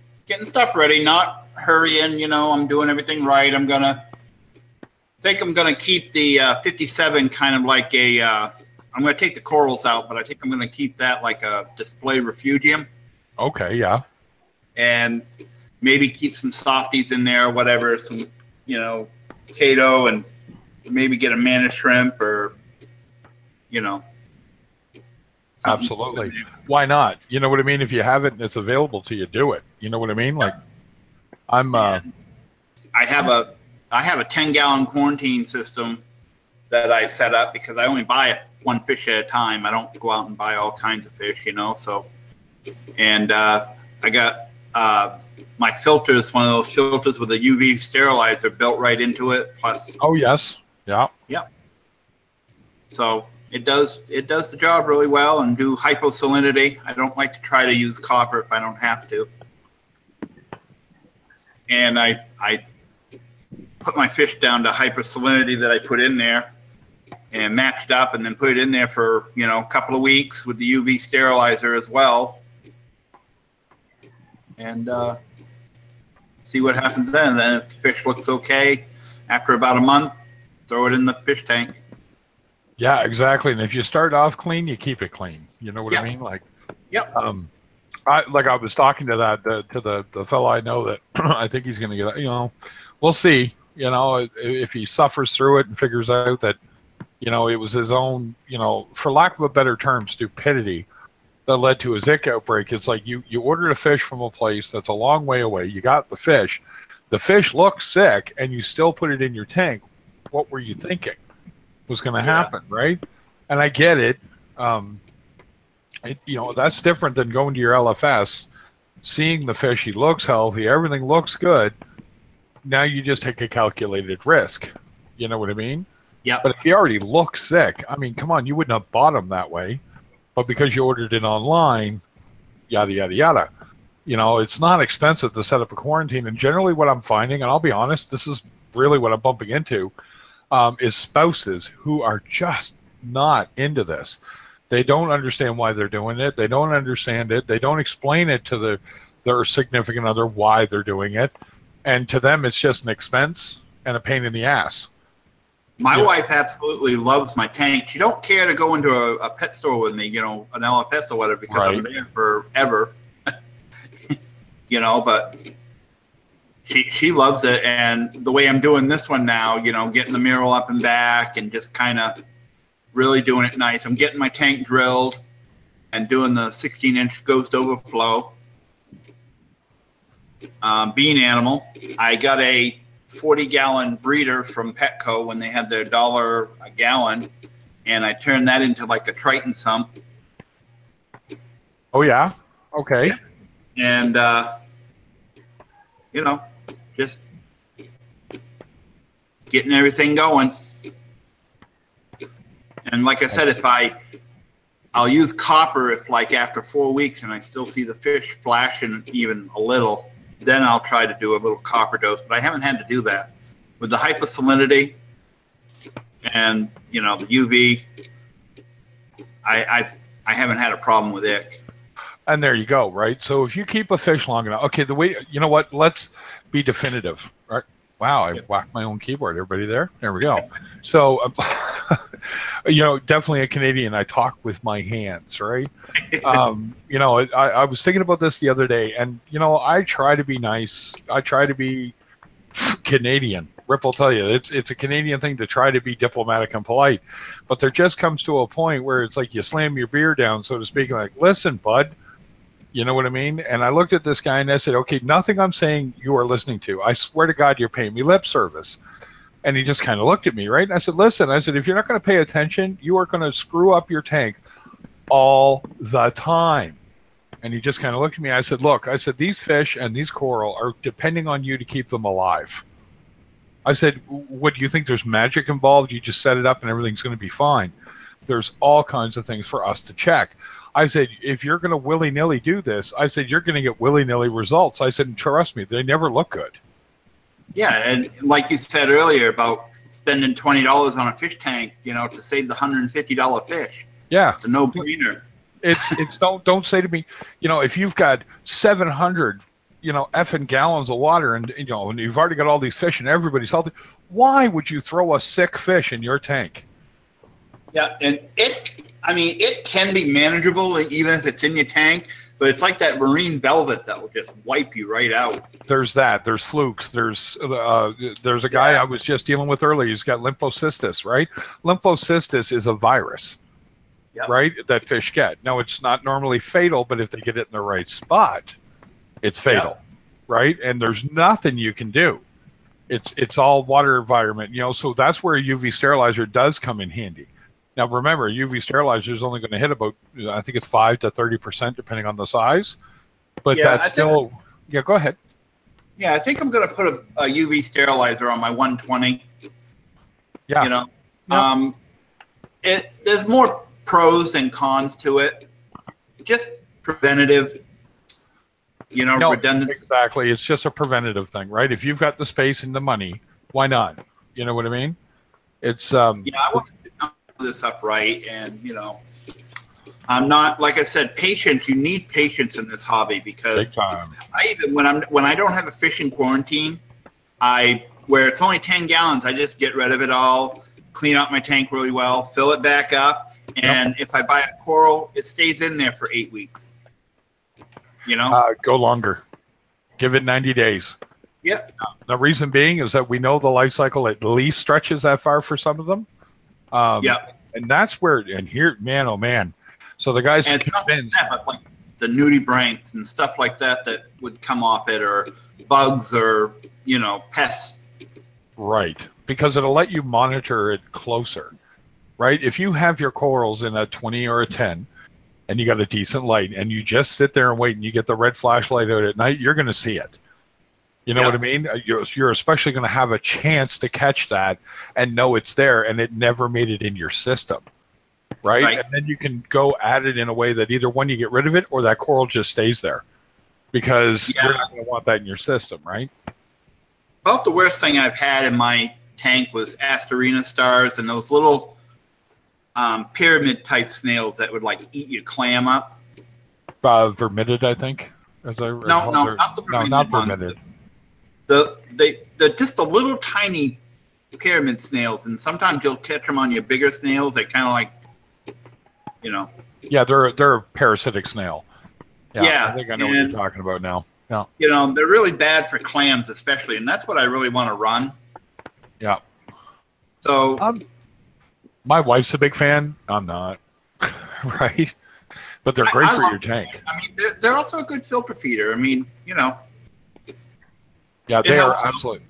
C: stuff ready, not hurrying. You know, I'm doing everything right. I'm going to keep the 57 kind of like I'm going to take the corals out, but I think I'm going to keep that like a display refugium.
A: Okay, yeah.
C: And maybe keep some softies in there, whatever, some, you know, potato, and maybe get a manna shrimp, or, you know.
A: Absolutely. Why not? You know what I mean? If you have it and it's available to you, do it. You know what I mean? Like, I
C: have a 10-gallon quarantine system that I set up, because I only buy one fish at a time. I don't go out and buy all kinds of fish, you know. So, and I got my filters, one of those filters with a UV sterilizer built right into it. Plus,
A: oh yes, yeah,
C: yep. So it does the job really well, and do hyposalinity. I don't like to try to use copper if I don't have to. And I put my fish down to hypersalinity that I put in there, and matched up, and then put it in there for, you know, a couple of weeks with the UV sterilizer as well, and see what happens then. And then if the fish looks okay, after about a month, throw it in the fish tank.
A: Yeah, exactly. And if you start off clean, you keep it clean. You know what I mean? Like,
C: yep.
A: I was talking to the fellow I know that I think he's going to get. You know, we'll see. You know, if he suffers through it and figures out that, you know, it was his own, you know, for lack of a better term, stupidity that led to his ick outbreak. It's like you ordered a fish from a place that's a long way away. You got the fish looks sick, and you still put it in your tank. What were you thinking was going to happen, right? And I get it. You know, that's different than going to your LFS, seeing the fish, he looks healthy, everything looks good. Now you just take a calculated risk. You know what I mean?
C: Yeah.
A: But if he already looks sick, I mean, come on, you wouldn't have bought him that way. But because you ordered it online, yada, yada, yada. You know, it's not expensive to set up a quarantine. And generally what I'm finding, and I'll be honest, this is really what I'm bumping into, is spouses who are just not into this. They don't understand why they're doing it. They don't understand it. They don't explain it to their significant other why they're doing it. And to them, it's just an expense and a pain in the ass.
C: My wife absolutely loves my tank. She don't care to go into a pet store with me, you know, an LFS or whatever, because I'm there forever. You know, but she loves it. And the way I'm doing this one now, you know, getting the mirror up and back and just kind of really doing it nice. I'm getting my tank drilled and doing the 16-inch ghost overflow. Bean animal. I got a 40-gallon breeder from Petco when they had their $1 a gallon, and I turned that into like a Triton sump.
A: Oh yeah. Okay.
C: And you know, just getting everything going. And like I said, I'll use copper if like after 4 weeks and I still see the fish flashing even a little, then I'll try to do a little copper dose. But I haven't had to do that. With the hyposalinity and, you know, the UV, I haven't had a problem with ick.
A: And there you go, right? So if you keep a fish long enough, okay, the way, you know what, let's be definitive, right? Wow, I whacked my own keyboard. Everybody there? There we go. So, you know, definitely a Canadian, I talk with my hands, right? You know, I was thinking about this the other day, and, you know, I try to be nice. I try to be Canadian. Rip will tell you, it's a Canadian thing to try to be diplomatic and polite. But there just comes to a point where it's like you slam your beer down, so to speak, like, listen, bud. You know what I mean? And I looked at this guy and I said, okay, nothing I'm saying you are listening to. I swear to God, you're paying me lip service. And he just kind of looked at me, right? And I said, listen, I said, if you're not going to pay attention, you are going to screw up your tank all the time. And he just kind of looked at me. I said, look, I said, these fish and these coral are depending on you to keep them alive. I said, what, do you think there's magic involved? You just set it up and everything's going to be fine. There's all kinds of things for us to check. I said, if you're going to willy-nilly do this, I said, you're going to get willy-nilly results. I said, and trust me, they never look good.
C: Yeah, and like you said earlier about spending $20 on a fish tank, you know, to save the $150 fish.
A: Yeah.
C: It's a no-brainer.
A: It's don't say to me, you know, if you've got 700, you know, effing gallons of water and, you know, and you've already got all these fish and everybody's healthy, why would you throw a sick fish in your tank?
C: Yeah, and it can be manageable even if it's in your tank, but it's like that marine velvet that will just wipe you right out.
A: There's that. There's flukes. There's a guy I was just dealing with earlier. He's got lymphocystis, right? Lymphocystis is a virus, right, that fish get. Now, it's not normally fatal, but if they get it in the right spot, it's fatal, right? And there's nothing you can do. It's all water environment, you know, so that's where a UV sterilizer does come in handy. Now, remember, UV sterilizer is only going to hit about, I think it's 5 to 30%, depending on the size. But that's still, go ahead.
C: Yeah, I think I'm going to put a UV sterilizer on my 120.
A: Yeah.
C: You know, there's more pros than cons to it. Just preventative, you know, redundancy.
A: Exactly. It's just a preventative thing, right? If you've got the space and the money, why not? You know what I mean? It's
C: I want to do this up right, and you know, I'm not, like I said, patient. You need patience in this hobby because I even when I don't have a fishing quarantine, where it's only 10 gallons, I just get rid of it all, clean out my tank really well, fill it back up, and if I buy a coral, it stays in there for 8 weeks. You know,
A: go longer. Give it 90 days.
C: Yep.
A: The reason being is that we know the life cycle at least stretches that far for some of them. And that's where, and here, man, oh man. So the guy's convinced.
C: Like the nudibranchs and stuff like that would come off it, or bugs, or, you know, pests.
A: Right. Because it'll let you monitor it closer. Right. If you have your corals in a 20 or a 10, and you got a decent light, and you just sit there and wait, and you get the red flashlight out at night, you're going to see it. You know what I mean? You're especially going to have a chance to catch that and know it's there, and it never made it in your system, right? And then you can go at it in a way that either one, you get rid of it, or that coral just stays there, because you're not going to want that in your system, right?
C: About the worst thing I've had in my tank was Astorina stars and those little pyramid type snails that would like eat your clam up.
A: Vermidid, I think.
C: No, not the vermidid.
A: No, not vermidid.
C: They're just the little tiny pyramid snails, and sometimes you'll catch them on your bigger snails. They kind of like, you know.
A: Yeah, they're a parasitic snail. Yeah, I think I know what you're talking about now. Yeah.
C: You know, they're really bad for clams, especially, and that's what I really want to run.
A: Yeah.
C: So
A: my wife's a big fan. I'm not. Right? But they're great for your tank.
C: I mean, they're also a good filter feeder. I mean, you know.
A: Yeah, they are absolutely.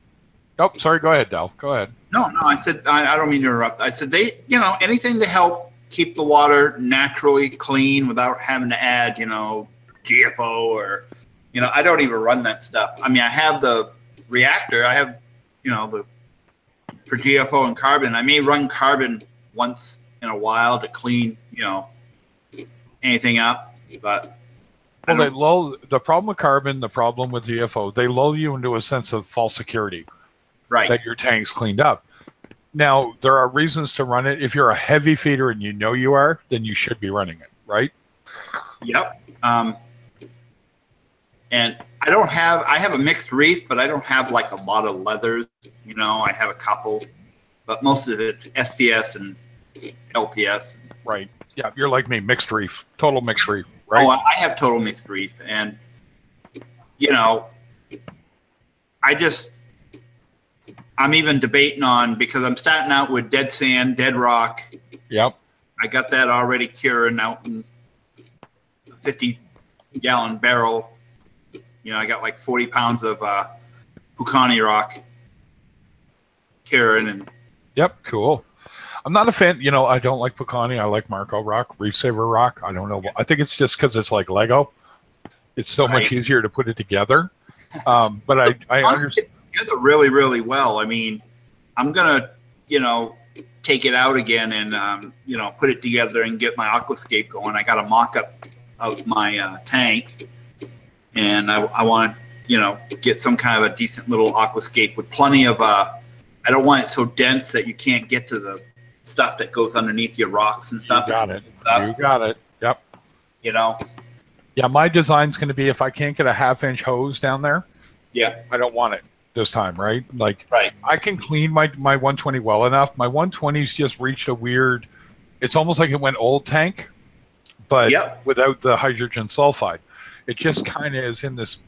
A: Oh, sorry. Go ahead, Dal. Go ahead.
C: No, I said, I don't mean to interrupt. I said you know, anything to help keep the water naturally clean without having to add, you know, GFO or, you know, I don't even run that stuff. I mean, I have the reactor. I have, you know, for GFO and carbon. I may run carbon once in a while to clean, you know, anything up, but.
A: Well, they lull the problem with carbon, the problem with GFO. They lull you into a sense of false security,
C: right?
A: That your tank's cleaned up. Now, there are reasons to run it. If you're a heavy feeder and you know you are, then you should be running it, right?
C: Yep. And I have a mixed reef, but I don't have like a lot of leathers. You know, I have a couple, but most of it's SPS and LPS.
A: Right. Yeah, you're like me, mixed reef, total mixed reef, right?
C: Oh, I have total mixed reef, and you know, I'm even debating on, because I'm starting out with dead sand, dead rock.
A: Yep.
C: I got that already curing out in a 50-gallon barrel. You know, I got like 40 pounds of Pucani rock curing, and.
A: Yep. Cool. I'm not a fan. You know, I don't like Pucani. I like Marco rock, Reef Saver rock. I don't know. I think it's just because it's like Lego. It's so much easier to put it together. But I understand.
C: Together really, really well. I mean, I'm gonna, you know, take it out again and you know, put it together and get my aquascape going. I got a mock-up of my tank, and I want to, you know, get some kind of a decent little aquascape with plenty of. I don't want it so dense that you can't get to the stuff that goes underneath your rocks and stuff.
A: You got it. You got it. Yep.
C: You know.
A: Yeah, my design's going to be, if I can't get a 1/2-inch hose down there.
C: Yeah.
A: I don't want it this time, right? Like,
C: right.
A: I can clean my 120 well enough. My 120's just reached a weird, it's almost like it went old tank, but without the hydrogen sulfide. It just kind of is in this,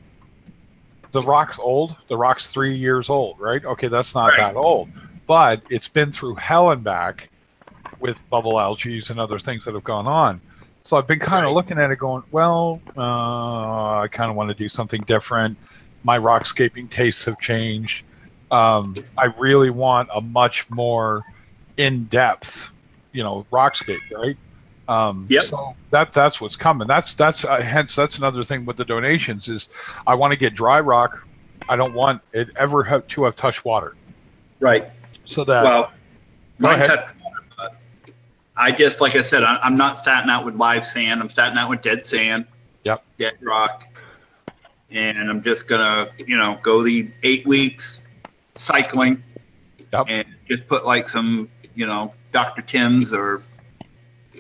A: the rock's old. The rock's 3 years old, right? Okay, that's not that old, but it's been through hell and back with bubble algae and other things that have gone on. So I've been kind of looking at it going, well, I kind of want to do something different. My rockscaping tastes have changed. I really want a much more in-depth, you know, rockscape, right? So that's what's coming. That's hence that's another thing with the donations is I want to get dry rock. I don't want it ever to have touched water.
C: Right.
A: So that
C: mine touched water, but I just, like I said, I'm not starting out with live sand. I'm starting out with dead sand.
A: Yep.
C: Dead rock. And I'm just gonna, you know, go the 8 weeks cycling, and just put like some, you know, Dr. Tim's or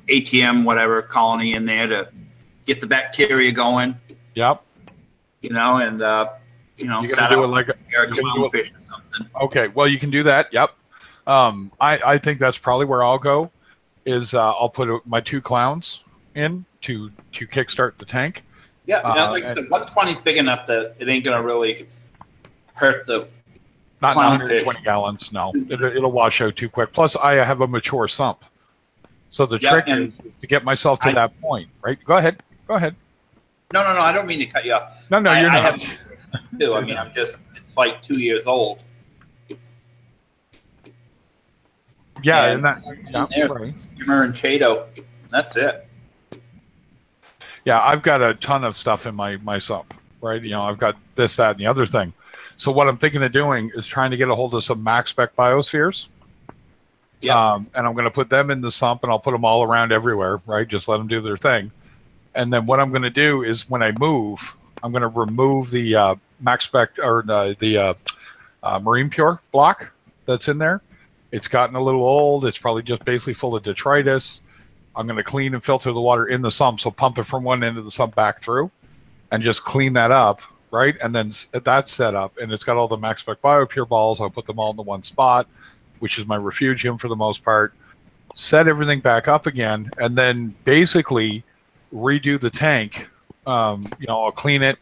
C: ATM whatever colony in there to get the bacteria going.
A: Yep.
C: You know, and you know,
A: start do it like a
C: clownfish or something.
A: Okay, well you can do that. Yep. I think that's probably where I'll go. Is I'll put my 2 clowns in to kickstart the tank.
C: Yeah, like I said, 120 is big enough that it ain't gonna really hurt the.
A: Not 120 gallons. No, it'll wash out too quick. Plus, I have a mature sump, so the trick is to get myself to that point. Right? Go ahead. Go ahead.
C: No. I don't mean to cut you off.
A: No, you're not.
C: I have too. I mean, it's like 2 years old.
A: Yeah,
C: and
A: that. Yeah,
C: right. Skimmer and Chato. That's it.
A: Yeah, I've got a ton of stuff in my sump, right? You know, I've got this, that, and the other thing. So what I'm thinking of doing is trying to get a hold of some max spec biospheres. Yeah. And I'm going to put them in the sump, and I'll put them all around everywhere, right? Just let them do their thing. And then what I'm going to do is when I move, I'm going to remove the max spec or the Marine Pure block that's in there. It's gotten a little old. It's probably just basically full of detritus. I'm going to clean and filter the water in the sump, so pump it from one end of the sump back through and just clean that up, right? And then that's set up, and it's got all the Max Spec BioPure balls. I'll put them all in the one spot, which is my refugium for the most part. Set everything back up again, and then basically redo the tank. You know, I'll clean it.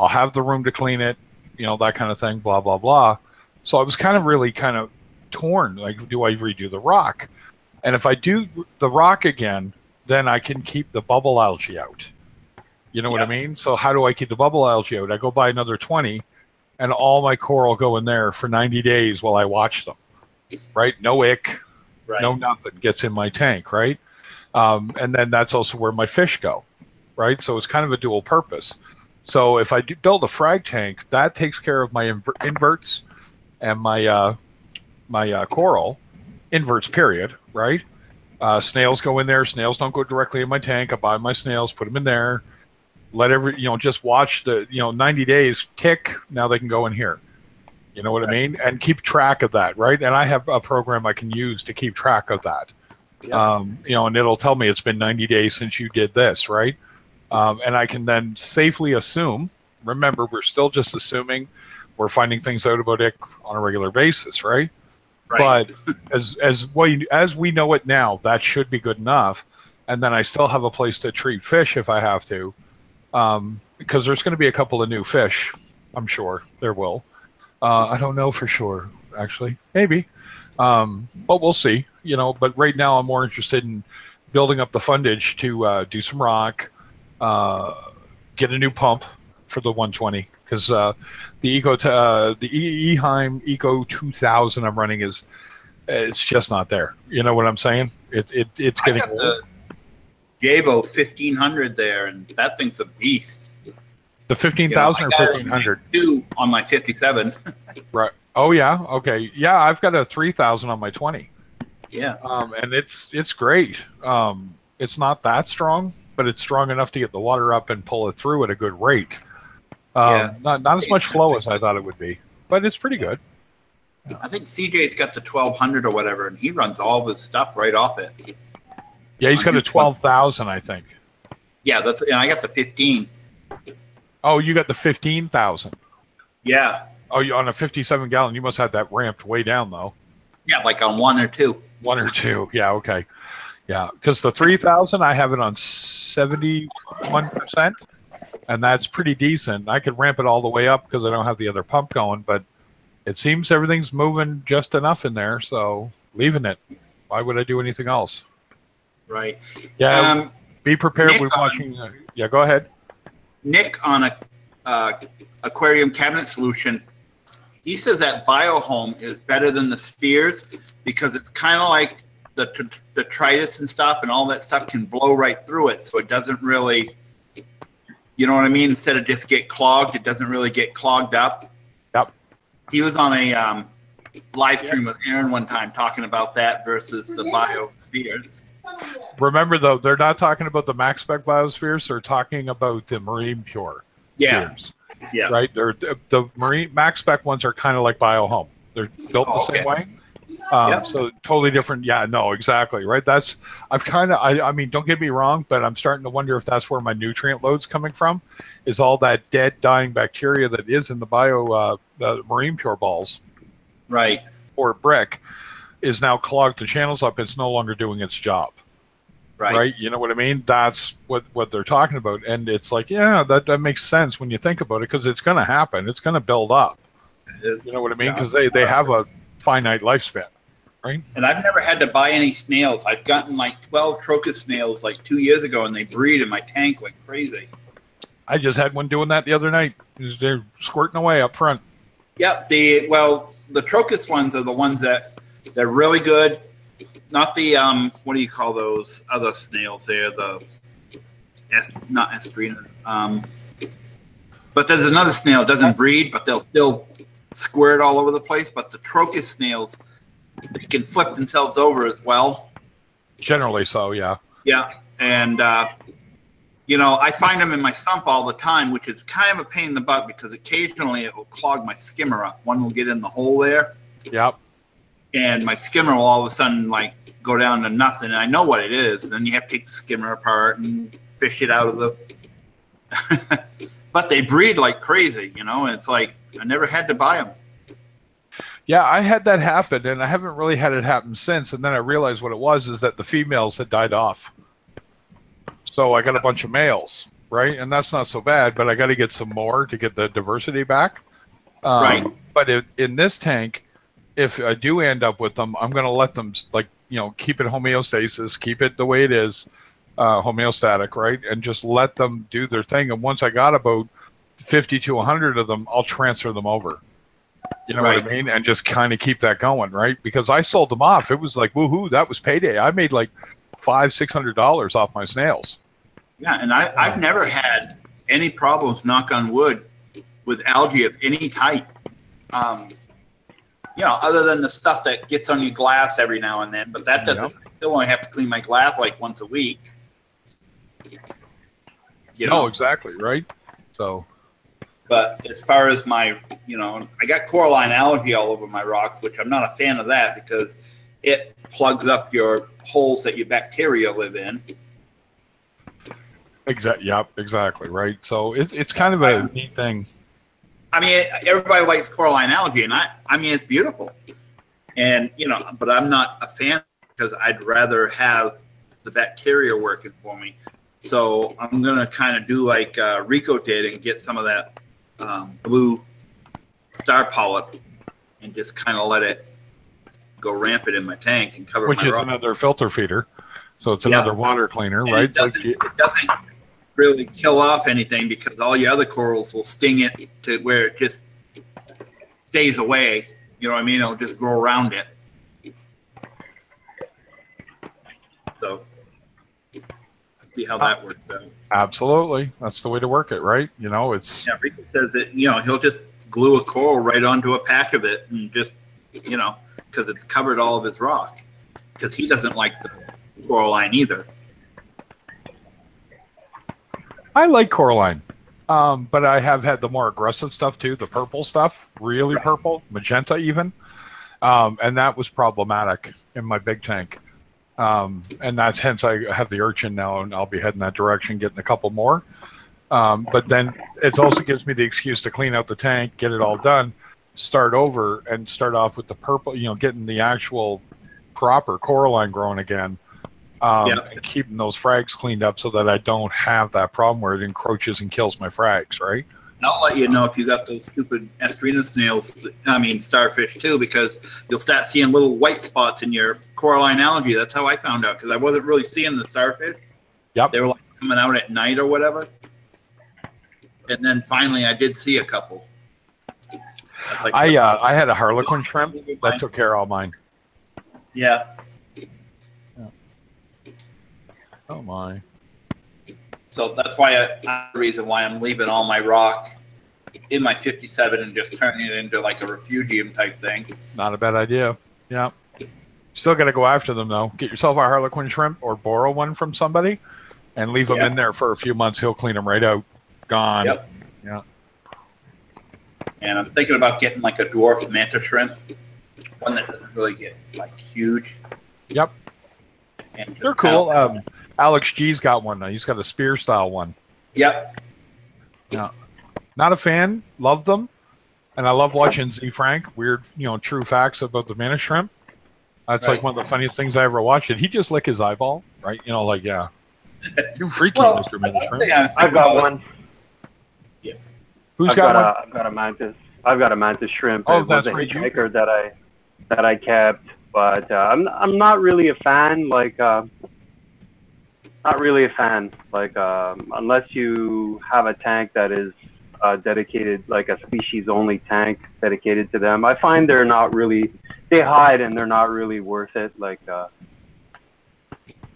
A: I'll have the room to clean it, that kind of thing, blah, blah, blah. So I was kind of torn. Like, do I redo the rock? And if I do the rock again, then I can keep the bubble algae out. You know what I mean? So how do I keep the bubble algae out? I go buy another 20, and all my coral go in there for 90 days while I watch them, right? No ick, no nothing gets in my tank, right? And then that's also where my fish go, right? So it's kind of a dual purpose. So if I do build a frag tank, that takes care of my inverts and my coral, inverts period, right? Snails go in there. Snails don't go directly in my tank. I buy my snails, put them in there, let just watch the, 90 days tick. Now they can go in here. You know what I mean? And keep track of that, right? And I have a program I can use to keep track of that. And it'll tell me it's been 90 days since you did this, right? And I can then safely assume, remember, we're still just assuming, we're finding things out about it on a regular basis, right? But as we know it now, that should be good enough. And then I still have a place to treat fish if I have to, because there's going to be a couple of new fish. I'm sure there will. I don't know for sure, actually. Maybe. But we'll see. But right now I'm more interested in building up the fundage to do some rock, get a new pump for the 120, because the Eheim Eco 2000 I'm running it's just not there. You know what I'm saying? It's getting old.
C: The Jabo 1500 there, and that thing's a beast.
A: The 15,000 or 1500?
C: Two on my 57.
A: Right. Oh yeah. Okay. Yeah, I've got a 3,000 on my 20.
C: Yeah.
A: And it's great. It's not that strong, but it's strong enough to get the water up and pull it through at a good rate. Not as much flow as I thought it would be, but it's pretty good.
C: I think CJ's got the 1200 or whatever, and he runs all of his stuff right off it.
A: Yeah, he's got a 12,000, I think.
C: Yeah, and I got the 15.
A: Oh, you got the 15,000.
C: Yeah.
A: Oh, you on a 57 gallon? You must have that ramped way down though.
C: Yeah, like on 1 or 2.
A: 1 or 2. Yeah. Okay. Yeah, because the 3,000, I have it on 71%, and that's pretty decent. I could ramp it all the way up because I don't have the other pump going, but it seems everything's moving just enough in there, so leaving it. Why would I do anything else?
C: Right.
A: Yeah. Be prepared. We're watching. Yeah. Go ahead.
C: Nick on a aquarium cabinet solution. He says that BioHome is better than the spheres because it's kind of like the detritus and stuff, and all that stuff can blow right through it, so it doesn't really, you know what I mean? Instead of just get clogged, it doesn't really get clogged up.
A: Yep.
C: He was on a live stream with Aaron one time talking about that versus the biospheres.
A: Remember, though, they're not talking about the max spec biospheres. They're talking about the marine pure spheres.
C: Yeah.
A: Right? They're the marine max spec ones are kind of like BioHome. They're built the same way. So totally different. Yeah, no, exactly. Right. I mean, don't get me wrong, but I'm starting to wonder if that's where my nutrient load's coming from, is all that dead, dying bacteria that is in the marine pure balls.
C: Right.
A: Or brick is now clogged the channels up. It's no longer doing its job. Right. You know what I mean? That's what they're talking about. And it's like, yeah, that makes sense when you think about it, because it's going to happen. It's going to build up. You know what I mean? Because they have a finite lifespan. Right.
C: And I've never had to buy any snails. I've gotten like 12 crocus snails like 2 years ago, and they breed in my tank like crazy.
A: I just had one doing that the other night. They're squirting away up front.
C: Yep. The crocus ones are the ones that they're really good. Not the what do you call those other snails there? Not estrina. But there's another snail, doesn't breed, but they'll still squirt all over the place. But the crocus snails, they can flip themselves over as well.
A: Generally so, yeah.
C: Yeah, and I find them in my sump all the time, which is kind of a pain in the butt because occasionally it will clog my skimmer up. One will get in the hole there.
A: Yep. And
C: my skimmer will all of a sudden like go down to nothing, and I know what it is. And then you have to take the skimmer apart and fish it out of the. But they breed like crazy, and it's like I never had to buy them.
A: Yeah, I had that happen, and I haven't really had it happen since. And then I realized what it was is that the females had died off. So I got a bunch of males, right? And that's not so bad, but I got to get some more to get the diversity back.
C: Right.
A: But in this tank, if I do end up with them, I'm going to let them, like, keep it homeostasis, keep it the way it is, homeostatic, right? And just let them do their thing. And once I got about 50 to 100 of them, I'll transfer them over. You know what I mean? And just kind of keep that going, right? Because I sold them off. It was like, woohoo, that was payday. I made like $500-600 off my snails.
C: Yeah, and I've never had any problems, knock on wood, with algae of any type. Other than the stuff that gets on your glass every now and then, but that doesn't. I still only have to clean my glass like once a week.
A: No, exactly, right? So.
C: But as far as my, I got coralline algae all over my rocks, which I'm not a fan of that because it plugs up your holes that your bacteria live in.
A: Exactly, right. So it's kind of a neat thing.
C: I mean, everybody likes coralline algae, and I mean, it's beautiful. And, but I'm not a fan because I'd rather have the bacteria working for me. So I'm going to kind of do like Rico did and get some of that blue star polyp and just kind of let it go rampant in my tank and cover
A: Which
C: my
A: is
C: rock.
A: Another filter feeder. So it's another water cleaner,
C: and
A: right?
C: It doesn't really kill off anything because all your other corals will sting it to where it just stays away. You know what I mean? It'll just grow around it. So see how that works out.
A: Absolutely. That's the way to work it, right? It's...
C: Yeah, Rico says that, he'll just glue a coral right onto a patch of it and just, because it's covered all of his rock. Because he doesn't like the coralline either.
A: I like coralline, but I have had the more aggressive stuff too, the purple stuff, really purple, magenta even, and that was problematic in my big tank. And that's hence I have the urchin now, and I'll be heading that direction, getting a couple more. But then it also gives me the excuse to clean out the tank, get it all done, start over, and start off with the purple, getting the actual proper coralline growing again. And keeping those frags cleaned up so that I don't have that problem where it encroaches and kills my frags, right?
C: And I'll let you know if you got those stupid estrina snails, starfish too, because you'll start seeing little white spots in your coralline algae. That's how I found out, because I wasn't really seeing the starfish.
A: Yep.
C: They were like coming out at night or whatever. And then finally I did see a couple.
A: I had a harlequin shrimp that took care of all mine.
C: Yeah.
A: Oh my!
C: So that's why the reason why I'm leaving all my rock in my 57 and just turning it into like a refugium type thing.
A: Not a bad idea. Yeah. Still got to go after them though. Get yourself a harlequin shrimp or borrow one from somebody, and leave them in there for a few months. He'll clean them right out. Gone.
C: Yep.
A: Yeah.
C: And I'm thinking about getting like a dwarf manta shrimp, one that doesn't really get like huge.
A: Yep.
C: And
A: they're cool. Alex G's got one now. He's got a spear style one.
C: Yep.
A: Yeah. Not a fan. Love them. And I love watching Z Frank. Weird, true facts about the manna shrimp. That's like one of the funniest things I ever watched. Did he just lick his eyeball? Right? Yeah. You're freaky, Mr. Manna shrimp.
B: I've got one.
C: Yeah.
A: Who's got one?
B: I've got a mantis. I've got a mantis shrimp.
A: Oh,
B: it was a hitchhiker that I kept, but I'm not really a fan. Not really a fan, unless you have a tank that is dedicated, like a species-only tank dedicated to them. I find they hide and they're not really worth it,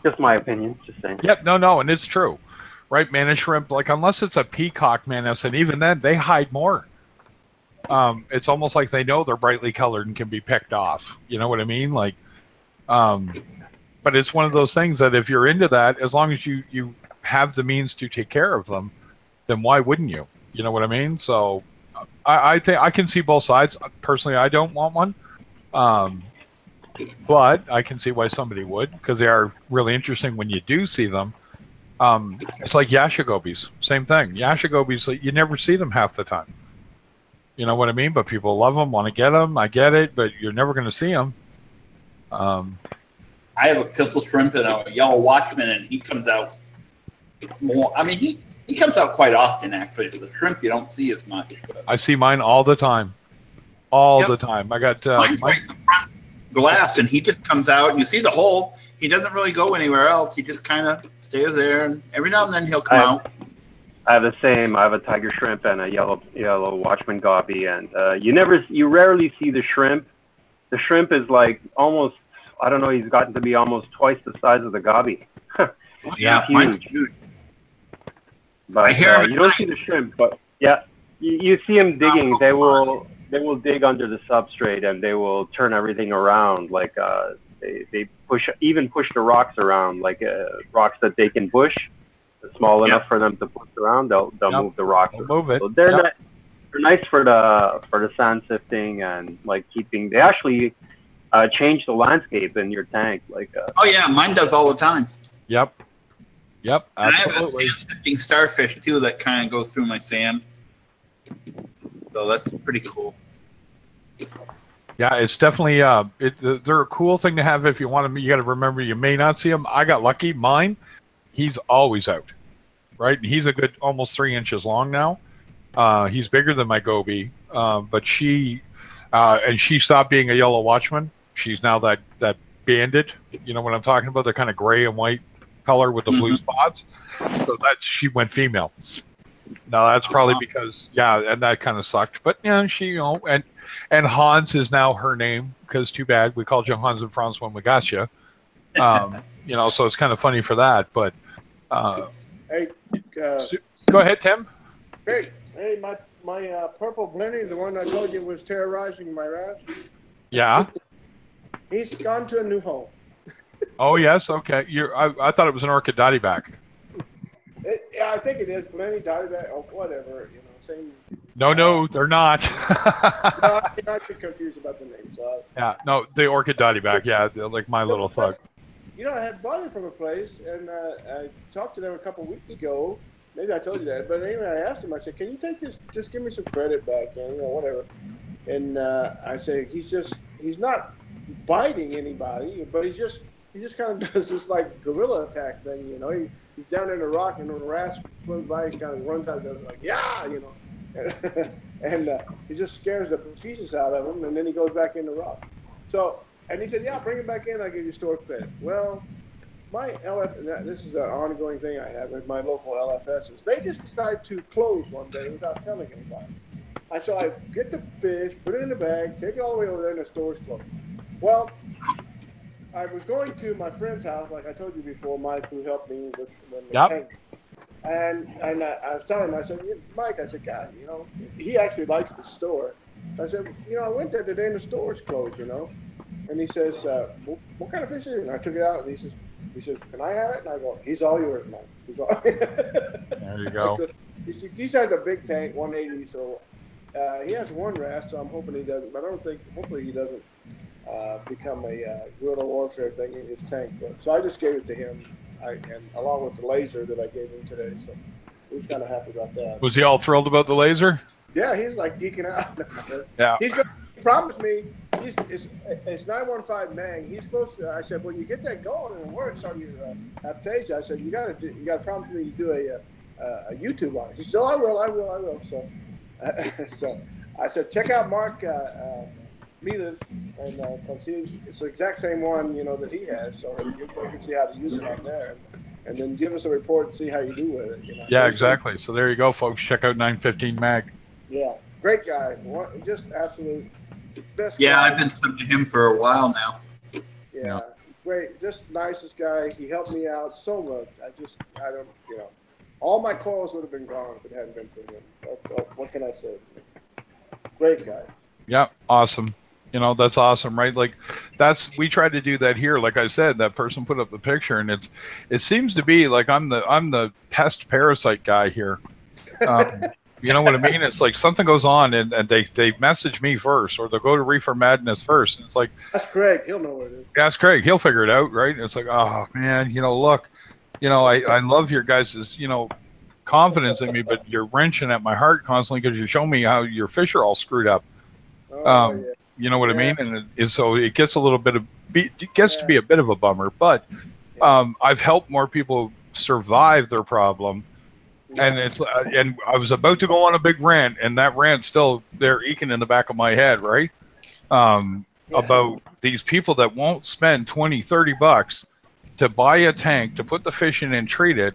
B: just my opinion, just saying.
A: Yep, no, and it's true, right? Manna shrimp, unless it's a peacock mantis, and even then, they hide more. It's almost like they know they're brightly colored and can be picked off. You know what I mean? But it's one of those things that if you're into that, as long as you have the means to take care of them, then why wouldn't you? You know what I mean? So I think I can see both sides. Personally, I don't want one. But I can see why somebody would, because they are really interesting when you do see them. It's like yashigobis. Same thing. Yashigobis, you never see them half the time. You know what I mean? But people love them, want to get them. I get it, but you're never going to see them.
C: I have a pistol shrimp and a yellow watchman, and he comes out more. I mean, He comes out quite often, actually. The shrimp you don't see as much. But.
A: I see mine all the time. All the time. I got
C: mine's right in the front glass, and he just comes out, and you see the hole. He doesn't really go anywhere else. He just kind of stays there, and every now and then he'll come out.
B: I have the same. I have a tiger shrimp and a yellow watchman gobby, and you rarely see the shrimp. The shrimp is like almost, I don't know, he's gotten to be almost twice the size of the gobby.
C: Yeah, mine's huge.
B: But you don't see the shrimp, but yeah, you see them digging. They will dig under the substrate, and they will turn everything around. Like they push the rocks around, like rocks that they can push, small enough for them to push around. They'll move the rocks.
A: They'll move it.
B: So they're nice for the sand sifting and like keeping. They actually change the landscape in your tank. Like
C: oh yeah, mine does all the time.
A: Yep, absolutely.
C: And I have a sand sifting starfish too that kind of goes through my sand. So that's pretty cool.
A: Yeah, it's definitely they're a cool thing to have if you want them. You got to remember you may not see them. I got lucky. Mine, he's always out, right? And he's a good almost 3 inches long now. He's bigger than my goby, but she stopped being a yellow watchman. She's now that banded. You know what I'm talking about? The kind of gray and white color with the blue spots. So she went female. Now that's probably because and that kind of sucked. But yeah, she and Hans is now her name because too bad we called you Hans and Franz when we got you. So it's kind of funny for that. But
D: hey,
A: go ahead, Tim.
D: Great. Hey, my purple blenny, the one I told you was terrorizing my ranch.
A: Yeah.
D: He's gone to a new home.
A: Oh yes, okay. I thought it was an orchid dotty back.
D: Yeah, I think it is. Blenny, dotty back, whatever. Same.
A: No, they're not.
D: No, I'm not too confused about the name. So
A: yeah, no, the orchid dotty back. Yeah, they're like my little thug.
D: I had bought it from a place, and I talked to them a couple weeks ago. Maybe I told you that, but anyway, I asked him. I said, "Can you take this? Just give me some credit back, and whatever." And I say, he's not biting anybody, but he just kind of does this like gorilla attack thing, He's down in the rock, and when the wrasse swims by, he kind of runs out and does like, and he just scares the pieces out of him, and then he goes back in the rock. So, and he said, "Yeah, bring him back in. I'll give you store credit." Well, my this is an ongoing thing I have with my local LFSs. They just decided to close one day without telling anybody. So I get the fish, put it in the bag, take it all the way over there, and the store's closed. Well, I was going to my friend's house, like I told you before, Mike, who helped me with the tank. And I was telling him, I said, Mike, God, he actually likes the store. I said, I went there today and the store's closed, And he says, what kind of fish is it? And I took it out, and he says, can I have it? And I go, he's all yours, Mike. He's all
A: There you go.
D: He has a big tank, 180, so he has one wrasse, so I'm hoping he doesn't. But hopefully he doesn't become a guerrilla warfare thing in his tank. So I just gave it to him, and along with the laser that I gave him today. So he's kind of happy about that.
A: Was he all thrilled about the laser?
D: Yeah, he's like geeking out.
A: Yeah.
D: He promised me it's 915 Mang. He's close to. I said, when you get that going and it works on your Aptasia, I said you got to promise me to do a YouTube on it. He said, I will. So, so I said, check out Mark Milan, and because it's the exact same one that he has, so you can see how to use it on there, and then give us a report and see how you do with it.
A: Yeah, exactly. So there you go, folks. Check out 915 Mag.
D: Yeah, great guy. Just absolute best.
C: Yeah,
D: guy.
C: I've been sub to him for a while now.
D: Yeah, great. Just nicest guy. He helped me out so much. I don't. All my calls would have been gone if it hadn't been for him. What can I say? Great guy.
A: Yeah, awesome. That's awesome, right? Like we tried to do that here. Like I said, that person put up the picture, and it seems to be like I'm the pest parasite guy here. You know what I mean? It's like something goes on, and they message me first, or they'll go to Reefer Madness first. And it's like,
D: that's Craig. He'll know what it is.
A: That's Craig. He'll figure it out, right? It's like, oh man, look, I love your guys' confidence in me, but you're wrenching at my heart constantly because you show me how your fish are all screwed up.
D: Yeah.
A: You know what I mean? And so it gets a little bit to be a bit of a bummer, but I've helped more people survive their problem And and I was about to go on a big rant, and that rant's still there eking in the back of my head, right? About these people that won't spend 20, 30 bucks to buy a tank, to put the fish in and treat it,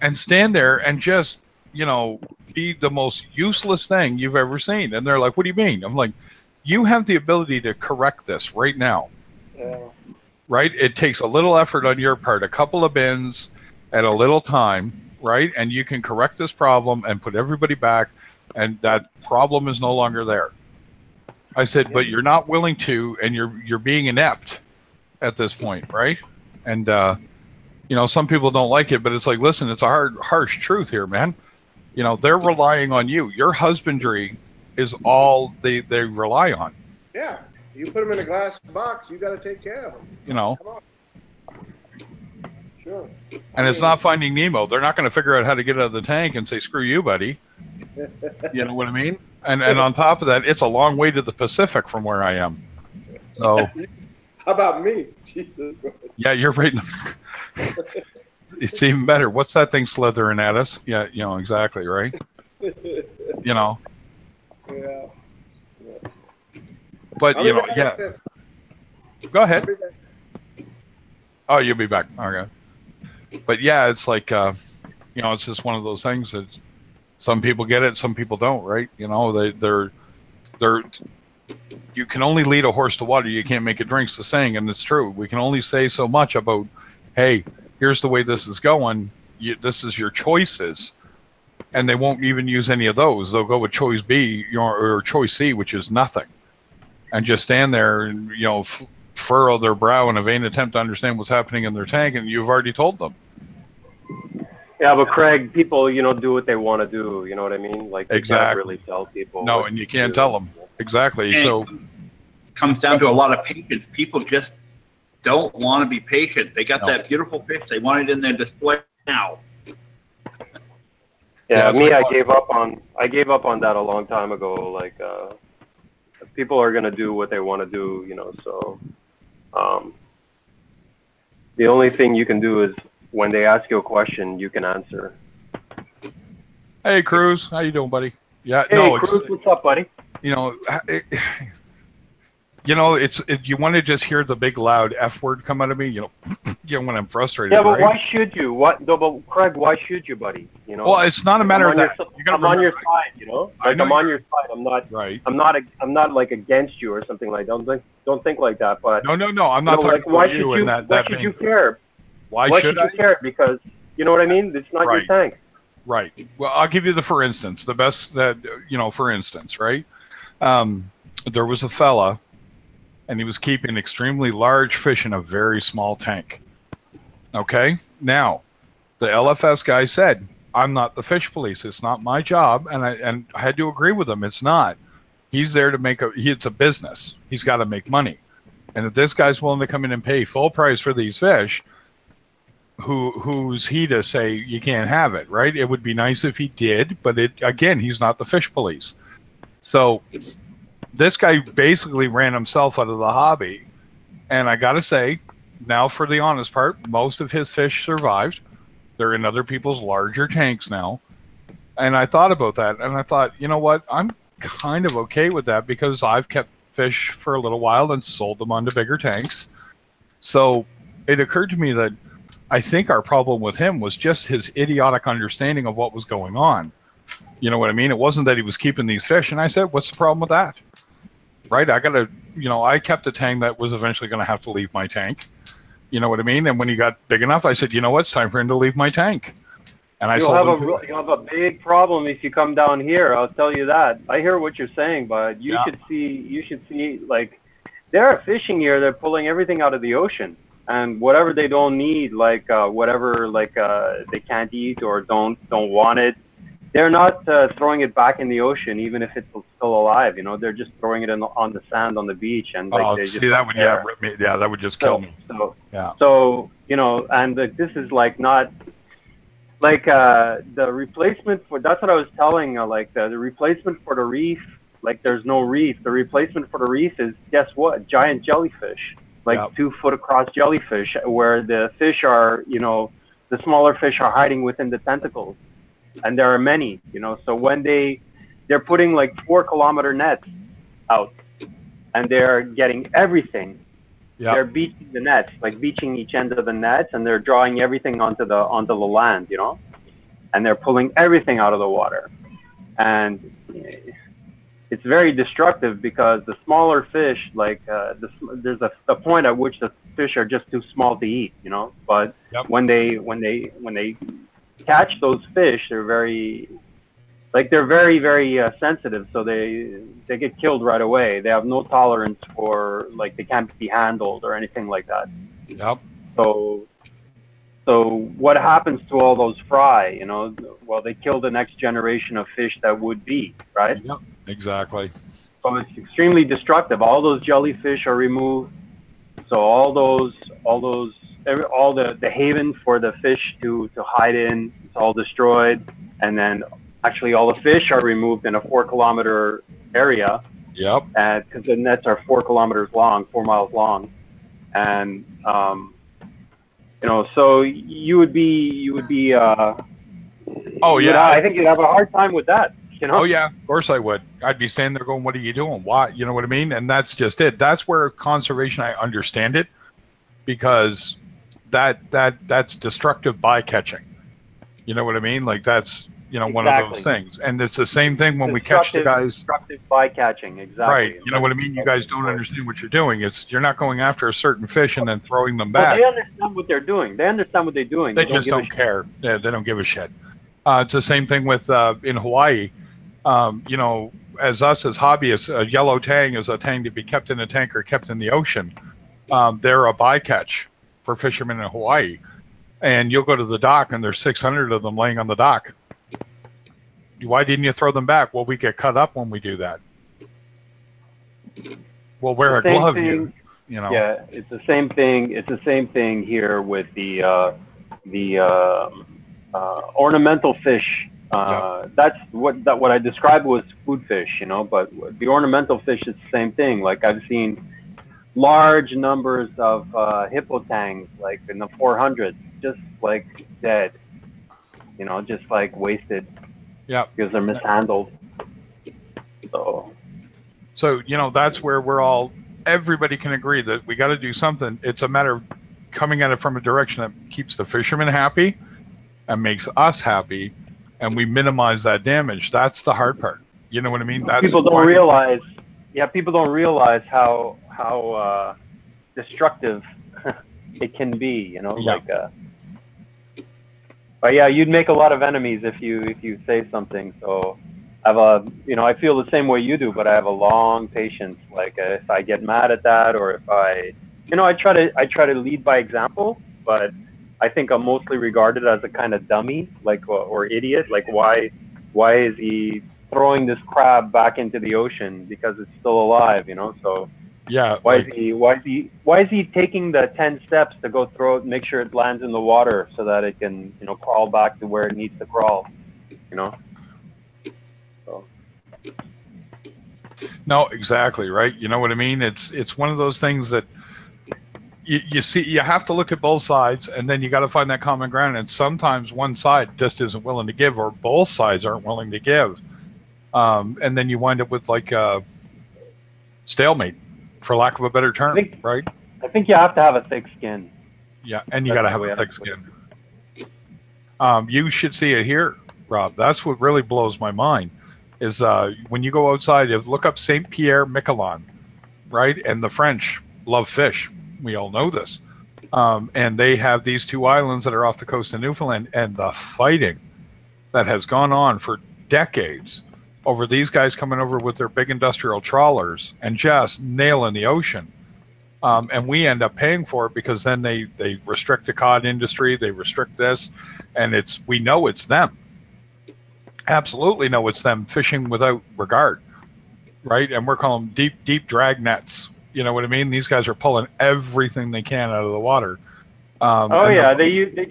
A: and stand there and just, be the most useless thing you've ever seen. And they're like, what do you mean? I'm like, you have the ability to correct this right now.
D: Yeah.
A: Right? It takes a little effort on your part, a couple of bins and a little time, right? And you can correct this problem and put everybody back, and that problem is no longer there. I said, but you're not willing to, and you're being inept at this point, right? And some people don't like it, but it's like, listen, it's a harsh truth here, man. They're relying on you. Your husbandry is all they rely on.
D: Yeah. You put them in a glass box, you got to take care of them. Come on. Sure.
A: And it's not Finding Nemo. They're not going to figure out how to get out of the tank and say, screw you, buddy. You know what I mean? And on top of that, it's a long way to the Pacific from where I am. So,
D: how about me? Jesus Christ.
A: Yeah, you're right. It's even better. What's that thing slithering at us? Yeah, exactly, right?
D: Yeah.
A: But, yeah. Go ahead. Oh, you'll be back. Okay. But, yeah, it's like, it's just one of those things that some people get it, some people don't, right? They're you can only lead a horse to water. You can't make it drink's the saying, and it's true. We can only say so much about, hey, here's the way this is going. This is your choices. And they won't even use any of those. They'll go with choice B or choice C, which is nothing. And just stand there and, furrow their brow in a vain attempt to understand what's happening in their tank, and you've already told them.
B: Yeah, but Craig, people, do what they want to do. You know what I mean? Like, you can't really tell people.
A: No, and you can't tell them. Exactly.
C: And
A: so
C: it comes down to a lot of patience. People just don't want to be patient. They got that beautiful fish. They want it in their display now.
B: Yeah, I gave up on that a long time ago. Like, people are gonna do what they want to do, So, the only thing you can do is when they ask you a question, you can answer.
A: Hey, Cruz, how you doing, buddy? Yeah,
B: hey, Cruz, what's up, buddy?
A: You want to just hear the big loud F word come out of me, when I'm frustrated.
B: Yeah, but
A: right?
B: Why should you? But Craig, why should you, buddy?
A: Well, it's not a matter of that.
B: I'm on your side, Like, I'm on your side. I'm not.
A: Right.
B: I'm not like against you or something like that. Don't think like that. But
A: no. I'm not talking about you.
B: Why should you care?
A: Why should
B: you care? Because you know what I mean. It's not your tank.
A: Right. Well, I'll give you the for instance. The best that for instance, right? There was a fella, and he was keeping extremely large fish in a very small tank. Okay? Now, the LFS guy said, I'm not the fish police. It's not my job. And I had to agree with him. It's not. He's there to it's a business. He's got to make money. And if this guy's willing to come in and pay full price for these fish, who's he to say you can't have it, right? It would be nice if he did, but again, he's not the fish police. So this guy basically ran himself out of the hobby. And I got to say, now for the honest part, most of his fish survived. They're in other people's larger tanks now. And I thought about that, and I thought, you know what? I'm kind of okay with that because I've kept fish for a little while and sold them onto bigger tanks. So it occurred to me that I think our problem with him was just his idiotic understanding of what was going on. You know what I mean? It wasn't that he was keeping these fish. And I said, what's the problem with that? Right? I kept a tank that was eventually going to have to leave my tank. You know what I mean? And when he got big enough, I said, you know what? It's time for him to leave my tank. And you'll
B: have a big problem if you come down here. I'll tell you that. I hear what you're saying, but you should see, like, there are fishing here. They're pulling everything out of the ocean. And whatever they don't need, like whatever they can't eat or don't want it, they're not throwing it back in the ocean, even if it's still alive. They're just throwing it on the sand on the beach, and
A: that would just kill me.
B: So and this is like not like the replacement for. That's what I was telling. The replacement for the reef. Like, there's no reef. The replacement for the reef is, guess what? Giant jellyfish. 2 foot across jellyfish, where the fish are, the smaller fish are hiding within the tentacles. and there are many, you know. So when they're putting like 4-kilometer nets out, and they're getting everything.
A: Yeah.
B: They're beaching the nets, like beaching each end of the nets, and they're drawing everything onto the land, you know, and they're pulling everything out of the water, and it's very destructive because the smaller fish, like there's a point at which the fish are just too small to eat, you know. But
A: Yep.
B: when they catch those fish, they're very sensitive, so they get killed right away. They have no tolerance for, like, they can't be handled or anything like that.
A: Yep.
B: So what happens to all those fry? You know, well, they kill the next generation of fish that would be, right?
A: Yep. Exactly.
B: So it's extremely destructive. All those jellyfish are removed. So all the haven for the fish to hide in, it's all destroyed, and then actually all the fish are removed in a 4-kilometer area.
A: Yep.
B: Because the nets are 4 kilometers long, 4 miles long, and you know, so you would be.
A: Oh yeah.
B: I think you'd have a hard time with that. You know?
A: Oh yeah, of course I would. I'd be standing there going, "What are you doing? Why?" You know what I mean? And that's just it. That's where conservation, I understand it, because that's destructive bycatching. You know what I mean? Like that's, you know, one of those things. And it's the same thing when we catch the guys.
B: Destructive bycatching, exactly.
A: Right. You know what I mean? You guys don't understand what you're doing. You're not going after a certain fish and then throwing them back.
B: Well, they understand what they're doing. They understand what they're doing.
A: They just don't care. Yeah, they don't give a shit. It's the same thing with in Hawaii. You know, as hobbyists, a yellow tang is a tang to be kept in a tank or kept in the ocean. They're a bycatch for fishermen in Hawaii. And you'll go to the dock and there's 600 of them laying on the dock. Why didn't you throw them back? Well, we get cut up when we do that. We'll wear a glove, you know.
B: Yeah, it's the same thing. It's the same thing here with the ornamental fish. That's what I described was food fish, you know. But the ornamental fish is the same thing. Like I've seen large numbers of hippotangs, like in the 400s, just like dead, you know, just like wasted.
A: Yeah,
B: because they're mishandled.
A: So you know, that's where everybody can agree that we got to do something. It's a matter of coming at it from a direction that keeps the fishermen happy and makes us happy, and we minimize that damage. That's the hard part. You know what I mean? That's
B: people don't realize. Yeah, people don't realize how destructive it can be. You know,
A: yeah.
B: Like. But yeah, you'd make a lot of enemies if you say something. So I feel the same way you do, but I have a long patience. Like if I get mad at that, or if I try to lead by example, but I think I'm mostly regarded as a kind of dummy, like or idiot. Like why is he throwing this crab back into the ocean because it's still alive? You know, so.
A: Yeah.
B: Why is he taking the 10 steps to go throw it, make sure it lands in the water so that it can, you know, crawl back to where it needs to crawl, you know? So.
A: No, exactly, right? You know what I mean? It's one of those things that you see, you have to look at both sides, and then you got to find that common ground. And sometimes one side just isn't willing to give, or both sides aren't willing to give. And then you wind up with like a stalemate, for lack of a better term, right?
B: I think you have to have a thick skin.
A: Yeah, and you got to have a thick skin. You should see it here, Rob. That's what really blows my mind is when you go outside, look up Saint Pierre Miquelon, right? And the French love fish. We all know this. And they have these two islands that are off the coast of Newfoundland, and the fighting that has gone on for decades over these guys coming over with their big industrial trawlers and just nailing the ocean. And we end up paying for it because then they restrict the cod industry, they restrict this, and we know it's them. Absolutely know it's them fishing without regard, right? And we're calling them deep drag nets. You know what I mean? These guys are pulling everything they can out of the water.
B: They use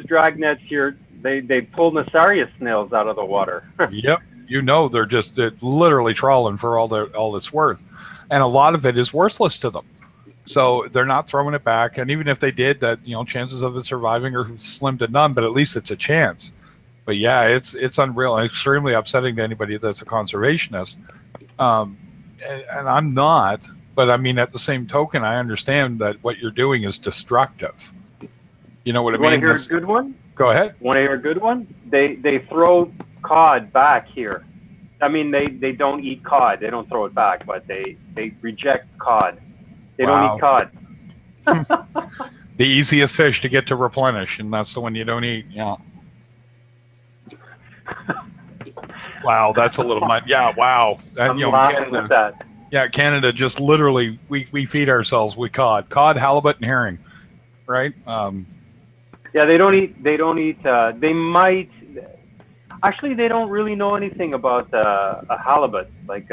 B: drag nets here. They pull Nassarius snails out of the water.
A: Yep. You know, they're literally trawling for all it's worth. And a lot of it is worthless to them. So they're not throwing it back. And even if they did, that, you know, chances of it surviving are slim to none, but at least it's a chance. But yeah, it's unreal and extremely upsetting to anybody that's a conservationist. And I'm not, but I mean, at the same token, I understand that what you're doing is destructive. You know what I mean?
B: Want to hear a good one?
A: Go ahead.
B: Want to hear a good one? They throw cod back here. I mean, they don't eat cod. They don't throw it back, but they reject cod. They don't eat cod.
A: The easiest fish to get to replenish, and that's the one you don't eat. Yeah. Wow, that's a little much. Yeah, wow.
B: I'm laughing with that.
A: Yeah, Canada just literally we feed ourselves with cod, halibut, and herring, right?
B: Yeah, they don't eat. They might. Actually, they don't really know anything about a halibut. Like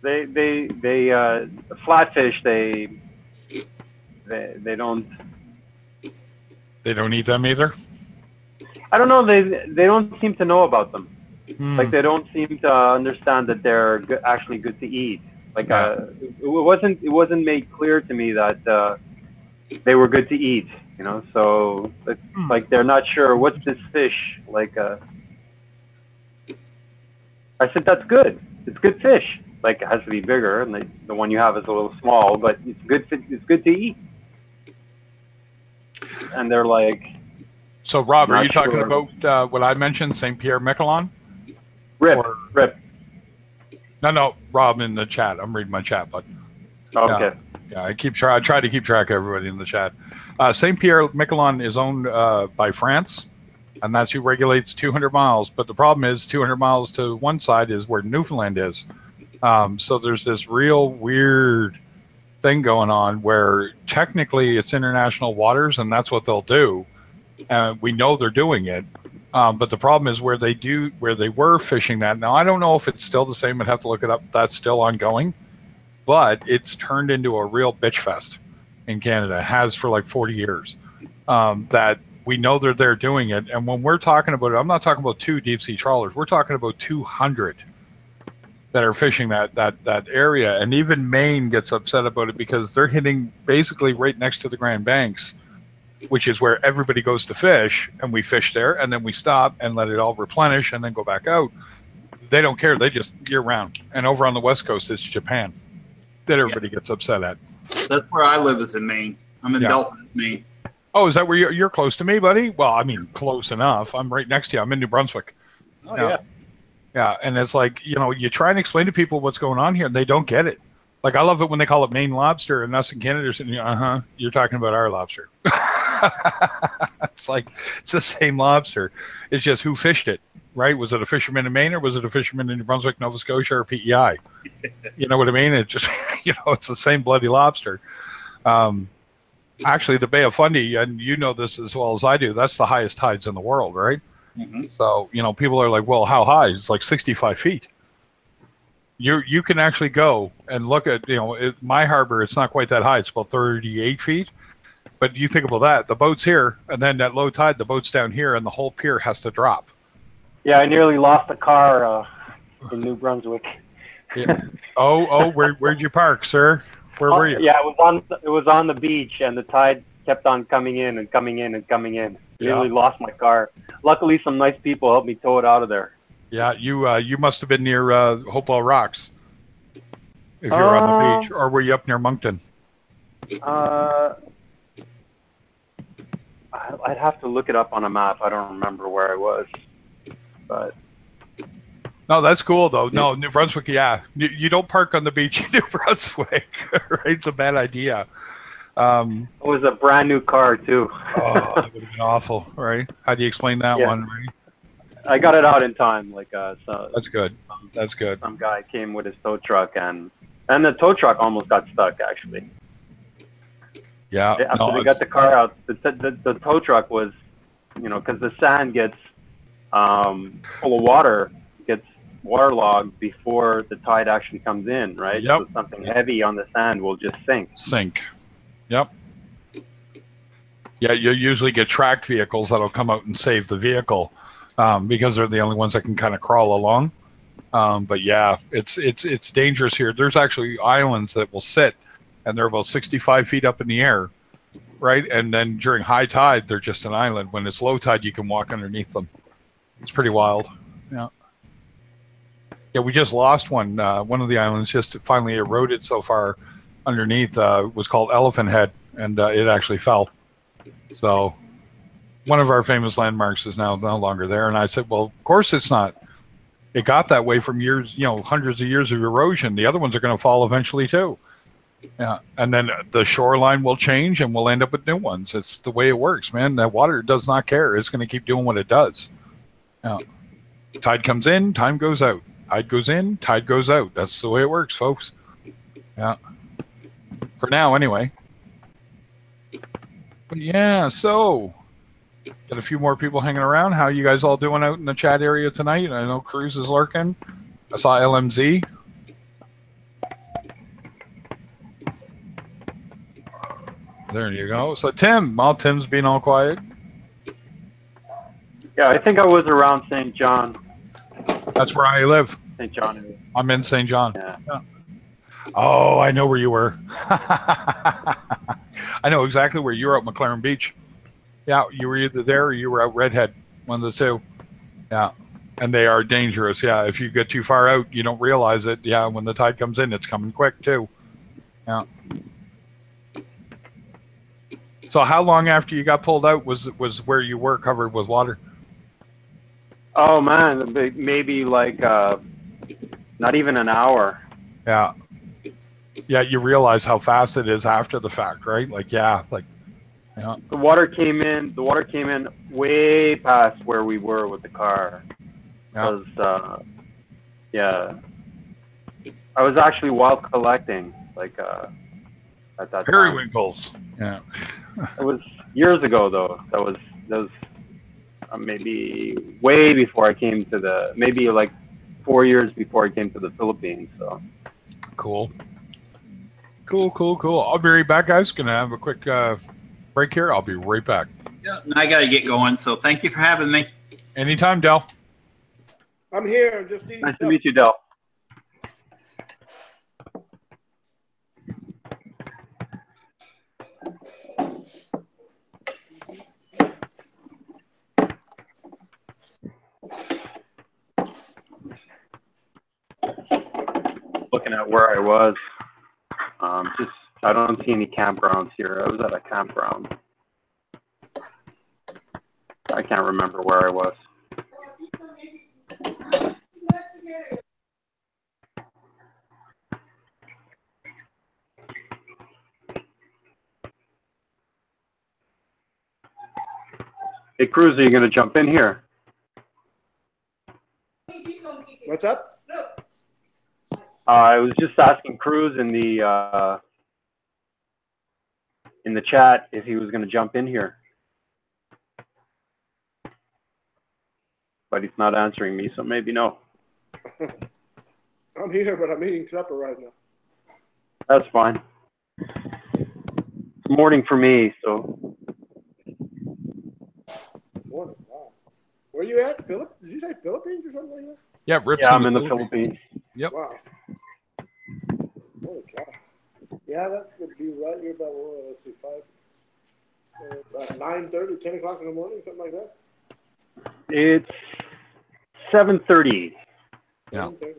B: they flatfish. They don't.
A: They don't eat them either.
B: I don't know. They don't seem to know about them. Like they don't seem to understand that they're actually good to eat. Like it wasn't made clear to me that they were good to eat. You know, so it's like they're not sure what's this fish. Like I said, that's good. It's good fish. Like it has to be bigger, and the one you have is a little small, but it's good. It's good to eat. And they're like.
A: So, Rob, are you talking about what I mentioned, St. Pierre Miquelon?
B: Rip.
A: No, Rob in the chat. I'm reading my chat, bud.
B: Okay.
A: Yeah, I try to keep track of everybody in the chat. St. Pierre Miquelon is owned by France, and that's who regulates 200 miles. But the problem is 200 miles to one side is where Newfoundland is. So there's this real weird thing going on where technically it's international waters, and that's what they'll do. We know they're doing it, but the problem is where they were fishing that. Now, I don't know if it's still the same. I'd have to look it up. That's still ongoing, but it's turned into a real bitch fest in Canada. It has for like 40 years. That we know they're doing it, and when we're talking about it, I'm not talking about 2 deep sea trawlers. We're talking about 200 that are fishing that area, and even Maine gets upset about it because they're hitting basically right next to the Grand Banks, which is where everybody goes to fish, and we fish there, and then we stop and let it all replenish and then go back out. They don't care. They just year round. And over on the West Coast, it's Japan that everybody gets upset at.
C: That's where I live, is in Maine. I'm in Belfast, Maine.
A: Oh, is that where you're close to me, buddy? Well, I mean, close enough. I'm right next to you. I'm in New Brunswick.
C: Oh, yeah.
A: Yeah, and it's like, you try and explain to people what's going on here, and they don't get it. Like, I love it when they call it Maine lobster, and us in Canada are saying, you're talking about our lobster. It's like, it's the same lobster. It's just who fished it, right? Was it a fisherman in Maine, or was it a fisherman in New Brunswick, Nova Scotia, or PEI? You know what I mean? It just, it's the same bloody lobster. Actually, the Bay of Fundy, and you know this as well as I do, that's the highest tides in the world, right? Mm-hmm. So, people are like, well, how high? It's like 65 feet. You can actually go and look at, my harbor, it's not quite that high. It's about 38 feet. But you think about that, the boat's here, and then at low tide, the boat's down here, and the whole pier has to drop.
B: Yeah, I nearly lost a car in New Brunswick.
A: Yeah. Where'd you park, sir? Where were you?
B: Yeah, it was on the beach, and the tide kept on coming in and coming in and coming in. Nearly lost my car. Luckily, some nice people helped me tow it out of there.
A: Yeah, you must have been near Hopewell Rocks if you're on the beach, or were you up near Moncton?
B: I'd have to look it up on a map. I don't remember where I was, but
A: no, that's cool though. No, New Brunswick, yeah, you don't park on the beach in New Brunswick, right? It's a bad idea.
B: It was a brand new car too.
A: Oh, that would have been awful, right? How do you explain that one? Right?
B: I got it out in time. So
A: that's good. That's good.
B: Some guy came with his tow truck, and the tow truck almost got stuck actually.
A: Yeah.
B: After they got the car out, the tow truck was, because the sand gets full of water, gets waterlogged before the tide actually comes in, right?
A: Yep.
B: So something heavy on the sand will just sink.
A: Yep. Yeah, you usually get tracked vehicles that'll come out and save the vehicle because they're the only ones that can kind of crawl along. But yeah, it's dangerous here. There's actually islands that will sit, and they're about 65 feet up in the air, right? And then during high tide, they're just an island. When it's low tide, you can walk underneath them. It's pretty wild. Yeah. Yeah, we just lost one. One of the islands just finally eroded so far underneath. Was called Elephant Head, and it actually fell. So one of our famous landmarks is now no longer there. And I said, well, of course it's not. It got that way from years, hundreds of years of erosion. The other ones are going to fall eventually too. Yeah, and then the shoreline will change, and we'll end up with new ones. It's the way it works, man. That water does not care. It's going to keep doing what it does. Yeah. Tide comes in, time goes out. Tide goes in, tide goes out. That's the way it works, folks. Yeah. For now, anyway. But yeah, so got a few more people hanging around. How you guys all doing out in the chat area tonight? I know Cruz is lurking. I saw LMZ. There you go. So Tim, Tim's being all quiet.
B: Yeah, I think I was around St. John.
A: That's where I live.
B: St. John.
A: I'm in St. John.
B: Yeah.
A: Yeah. Oh, I know where you were. I know exactly where you were at McLaren Beach. Yeah, you were either there or you were out Redhead, one of the two. Yeah, and they are dangerous. Yeah, if you get too far out, you don't realize it. Yeah, when the tide comes in, it's coming quick too. Yeah. So how long after you got pulled out was where you were covered with water?
B: Oh man, maybe like not even an hour.
A: Yeah. Yeah, you realize how fast it is after the fact, right? Like, yeah.
B: The water came in way past where we were with the car.
A: Yeah.
B: Yeah. I was actually wild collecting, at that time.
A: Periwinkles. Yeah.
B: It was years ago, though. That was maybe way before I came to maybe like 4 years before I came to the Philippines. So
A: cool. I'll be right back, guys. Gonna have a quick break here. I'll be right back.
C: Yeah, I gotta get going. So thank you for having me.
A: Anytime, Del.
D: I'm here. Just eating.
B: Nice to meet you, Del. Looking at where I was, I don't see any campgrounds here. I was at a campground. I can't remember where I was. Hey, Cruz, are you going to jump in here?
D: What's up?
B: I was just asking Cruz in the chat if he was going to jump in here, but he's not answering me, so maybe no.
D: I'm here, but I'm eating supper right now.
B: That's fine. Morning for me, so.
D: Morning. Wow. Where are you at? Did you say Philippines or something like that?
A: Yeah, Rip's
B: I'm in the Philippines.
A: Yep.
D: Wow. Holy cow. Yeah, that would be right here about, let's see, 5, about 9:30, 10 o'clock in the morning, something like that.
B: It's 7:30.
A: Yeah.
D: 7:30.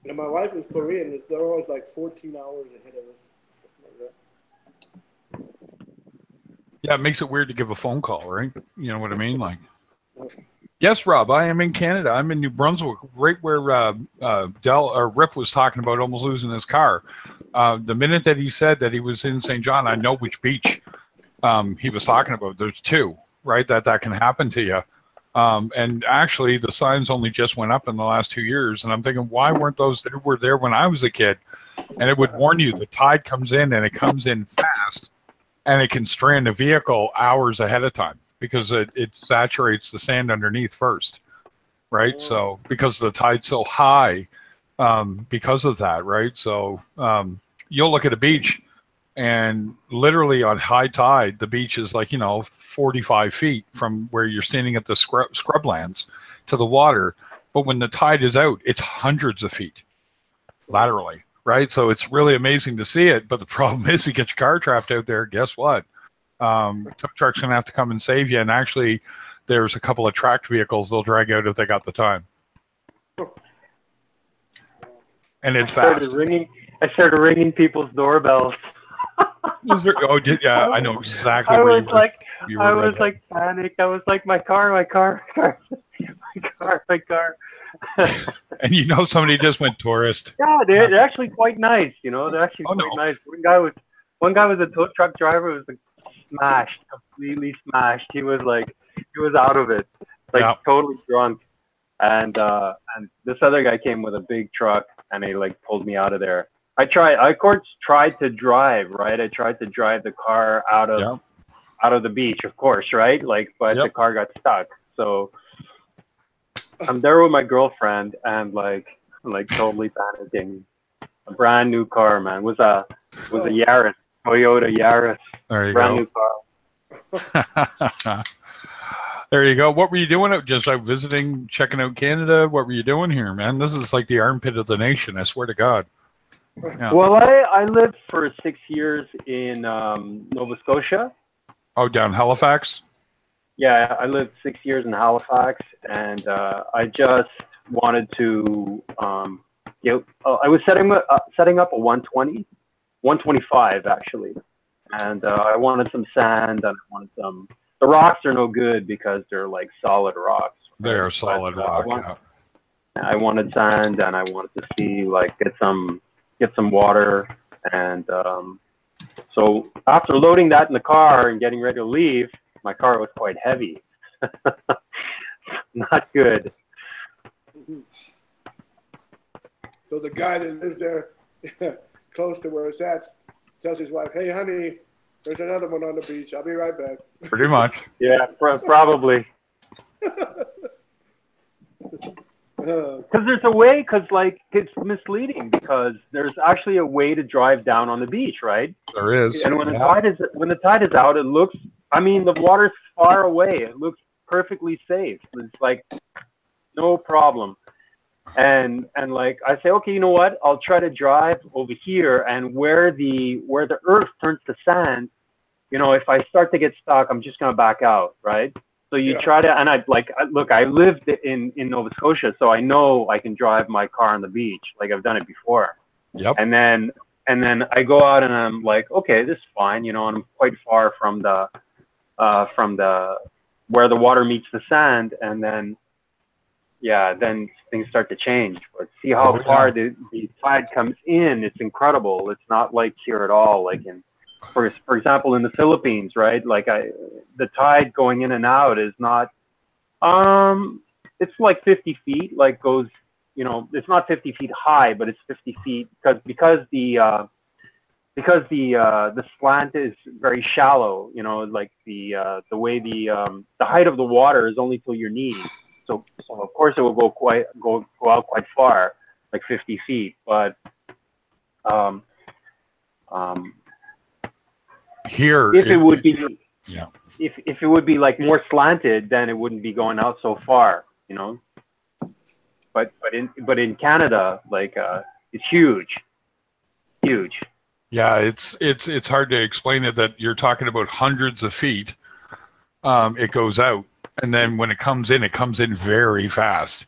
D: And my wife is Korean. They're always like 14 hours ahead of us. Something like that.
A: Yeah, it makes it weird to give a phone call, right? You know what I mean? Like, yes, Rob, I am in Canada. I'm in New Brunswick, right where Riff was talking about almost losing his car. The minute that he said that he was in St. John, I know which beach he was talking about. There's two, right, that can happen to you. And actually, the signs only just went up in the last 2 years. And I'm thinking, why weren't those that were there when I was a kid? And it would warn you the tide comes in, and it comes in fast, and it can strand a vehicle hours ahead of time, because it saturates the sand underneath first, right? So because the tide's so high, because of that, right? So you'll look at a beach, and literally on high tide, the beach is like, 45 feet from where you're standing at the scrublands to the water. But when the tide is out, it's hundreds of feet laterally, right? So it's really amazing to see it. But the problem is, you get your car trapped out there. Guess what? Tow truck's gonna have to come and save you. And actually, there's a couple of tracked vehicles they'll drag out if they got the time. And it's fast.
B: I started ringing people's doorbells.
A: Yeah, I know exactly.
B: I
A: where
B: was like,
A: I was
B: like panicked. I was like, my car, my car.
A: And you know, somebody just went tourist.
B: Yeah, they're actually quite nice. You know, they're actually quite nice. One guy was a tow truck driver. Who was smashed, completely smashed. He was out of it, totally drunk. And this other guy came with a big truck, and he pulled me out of there. I of course tried to drive, right? I tried to drive the car out of the beach, of course, right? But the car got stuck. So I'm there with my girlfriend, and totally panicking. A brand new car, man. It was a Yaris, Toyota Yaris.
A: There you
B: brand
A: go.
B: New car.
A: There you go. What were you doing? Just visiting, checking out Canada? What were you doing here, man? This is like the armpit of the nation. I swear to God. Yeah.
B: Well, I lived for 6 years in Nova Scotia.
A: Oh, down Halifax?
B: Yeah, I lived 6 years in Halifax, and I just wanted to, I was setting up a 125 actually, and I wanted some sand, and I wanted some. The rocks are no good because they're solid rocks. Right?
A: They are solid rock.
B: I wanted sand, and I wanted to see get some water, and so after loading that in the car and getting ready to leave, my car was quite heavy. Not good.
D: So the guy that lives there close to where it's at tells his wife, "Hey, honey, there's another one on the beach. I'll be right back."
A: Pretty much.
B: Yeah, probably. Because there's a way, it's misleading, because there's actually a way to drive down on the beach, right?
A: There is.
B: And when the tide is out, it looks, the water's far away. It looks perfectly safe. It's no problem. And I say, okay, you know what? I'll try to drive over here, and where the earth turns to sand, if I start to get stuck, I'm just gonna back out, right? So you try to, and I lived in Nova Scotia, so I know I can drive my car on the beach. I've done it before.
A: Yep.
B: And then I go out, and I'm like, okay, this is fine, and I'm quite far from the where the water meets the sand, and then things start to change. But see how far the tide comes in. It's incredible. It's not like here at all. For example, in the Philippines, right? The tide going in and out is not. It's 50 feet. Goes. It's not 50 feet high, but it's 50 feet because the slant is very shallow. The way the height of the water is only till your knees. So of course it will go out quite far, 50 feet. But
A: here,
B: if it would be if it would be more slanted, then it wouldn't be going out so far, But in Canada, it's huge.
A: Yeah, it's hard to explain it, that you're talking about hundreds of feet. It goes out, and then when it comes in very fast,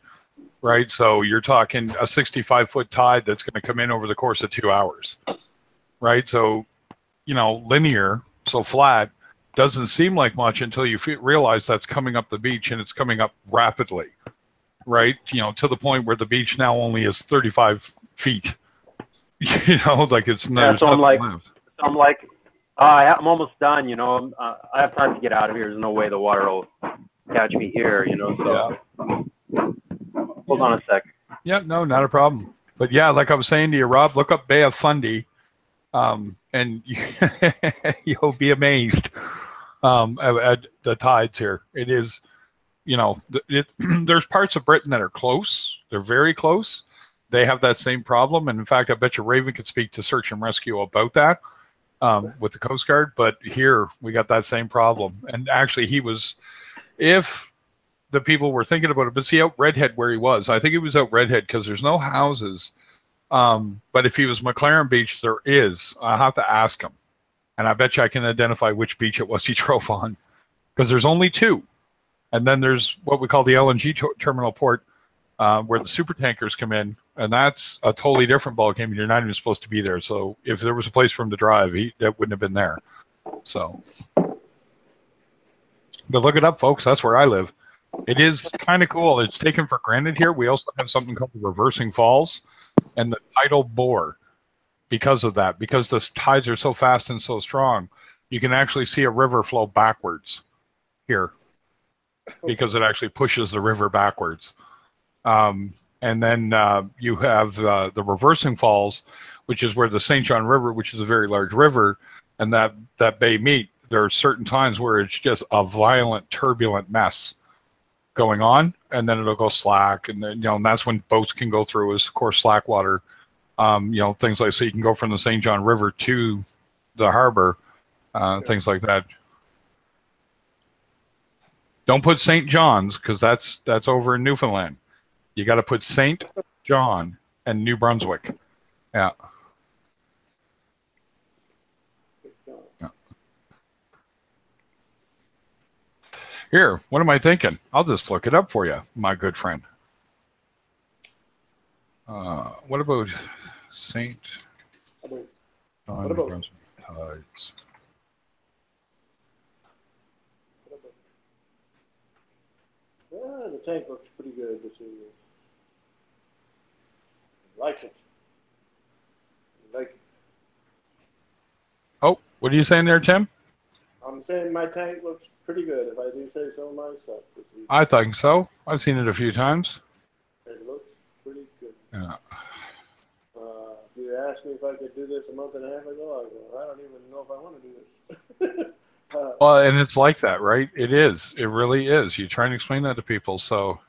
A: right? So you're talking a 65-foot tide that's going to come in over the course of 2 hours, right? So, linear, so flat, doesn't seem like much until you realize that's coming up the beach, and it's coming up rapidly, right? To the point where the beach now only is 35 feet. It's not.
B: So I'm I'm almost done. I have time to get out of here. There's no way the water will catch me here. So hold on a sec.
A: Yeah, no, not a problem. But yeah, like I was saying to you, Rob, look up Bay of Fundy, and you'll be amazed at the tides here. It is, there's parts of Britain that are close. They're very close. They have that same problem. And in fact, I bet you Raven could speak to search and rescue about that with the Coast Guard. But here we got that same problem. And actually if the people were thinking about it, but see out Redhead where he was. I think he was out Redhead because there's no houses But if he was McLaren Beach, there is. I'll have to ask him. And I bet you I can identify which beach it was he drove on. Because there's only two. And then there's what we call the LNG terminal port, where the super tankers come in. And that's a totally different ballgame. You're not even supposed to be there. So if there was a place for him to drive, that wouldn't have been there. So, but look it up, folks. That's where I live. It is kind of cool. It's taken for granted here. We also have something called the reversing falls and the tidal bore because of that. Because the tides are so fast and so strong, you can actually see a river flow backwards here because it actually pushes the river backwards. And then you have the reversing falls, which is where the St. John River, which is a very large river, and that bay meet. There are certain times where it's just a violent, turbulent mess going on, and then it'll go slack, and then and that's when boats can go through. Is of course slack water, things like so you can go from the St. John River to the harbor, things like that. Don't put St. John's because that's over in Newfoundland. You got to put St. John and New Brunswick. Yeah. Here, what am I thinking? I'll just look it up for you, my good friend. What about St. John, New Brunswick tides?
D: Yeah, the tank looks pretty good this evening. Like it. Like it.
A: Oh, what are you saying there, Tim?
D: I'm saying my tank looks pretty good, if I do say so myself. This evening.
A: I think so. I've seen it a few times.
D: It looks pretty good.
A: Yeah.
D: If you asked me if I could do this a month and a half ago, I don't even know if I want to do this.
A: Well, and it's like that, right? It is. It really is. You try and explain that to people. So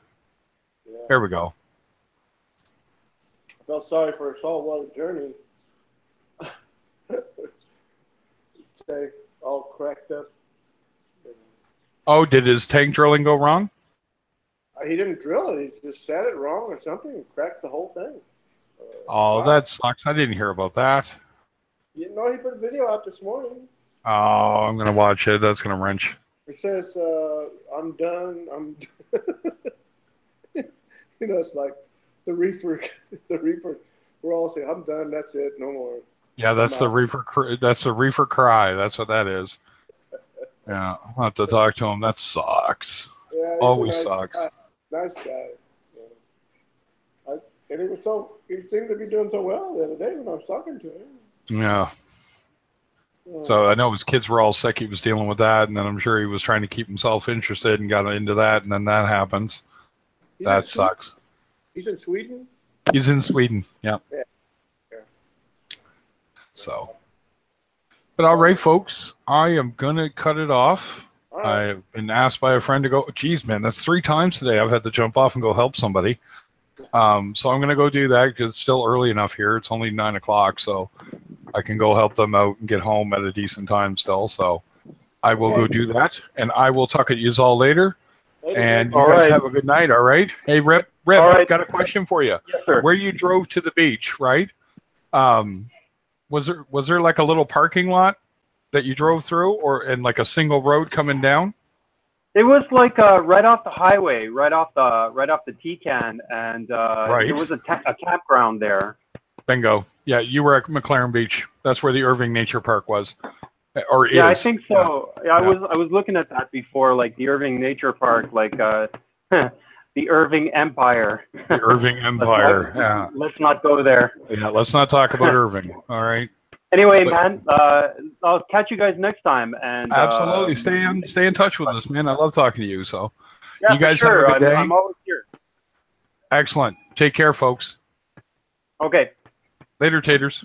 D: yeah.
A: Here we go.
D: I felt sorry for a saltwater journey. Stay all cracked up.
A: Oh, did his tank drilling go wrong?
D: He didn't drill it. He just set it wrong or something and cracked the whole thing.
A: Oh,
D: wow.
A: That sucks. I didn't hear about that.
D: You know, he put a video out this morning.
A: Oh, I'm going to watch it. That's going to wrench.
D: It says, I'm done. It's like the Reefer. The Reefer. We're all saying, I'm done. That's it. No more.
A: Yeah, that's the Reefer. That's the Reefer cry. That's what that is. Yeah, I'll have to talk to him. That sucks.
D: Yeah,
A: Always sucks.
D: Nice guy. Yeah. And he seemed to be doing so well the other day when I was talking to him.
A: Yeah. So I know his kids were all sick. He was dealing with that, and then I'm sure he was trying to keep himself interested and got into that, and then that happens. That sucks.
D: He's in Sweden?
A: He's in Sweden, yeah.
D: Yeah.
A: So, but all right, folks, I am going to cut it off.
D: Right.
A: I've been asked by a friend to go, geez, man, that's 3 times today. I've had to jump off and go help somebody. So I'm going to go do that because it's still early enough here. It's only 9 o'clock, so I can go help them out and get home at a decent time still. So I will go do that, and I will talk at you all later. And you guys have a good night, all right? Hey, Rip, I've got a question for you.
B: Yes, sir.
A: Where you drove to the beach, right? Was there like a little parking lot that you drove through, and like a single road coming down?
B: It was like right off the highway, right off the T-can, and there was a campground there.
A: Bingo. Yeah, you were at McLaren Beach. That's where the Irving Nature Park was, or is.
B: Yeah, I think so. Yeah, I was looking at that before, like the Irving Nature Park, like the Irving Empire.
A: The Irving Empire. Yeah.
B: Let's not go there.
A: Yeah, let's not talk about Irving. All right.
B: Anyway, man, I'll catch you guys next time. And
A: absolutely, stay in touch with us, man. I love talking to you. So,
B: yeah,
A: you guys
B: sure.
A: have a good day.
B: I'm always here.
A: Excellent. Take care, folks.
B: Okay.
A: Later, taters.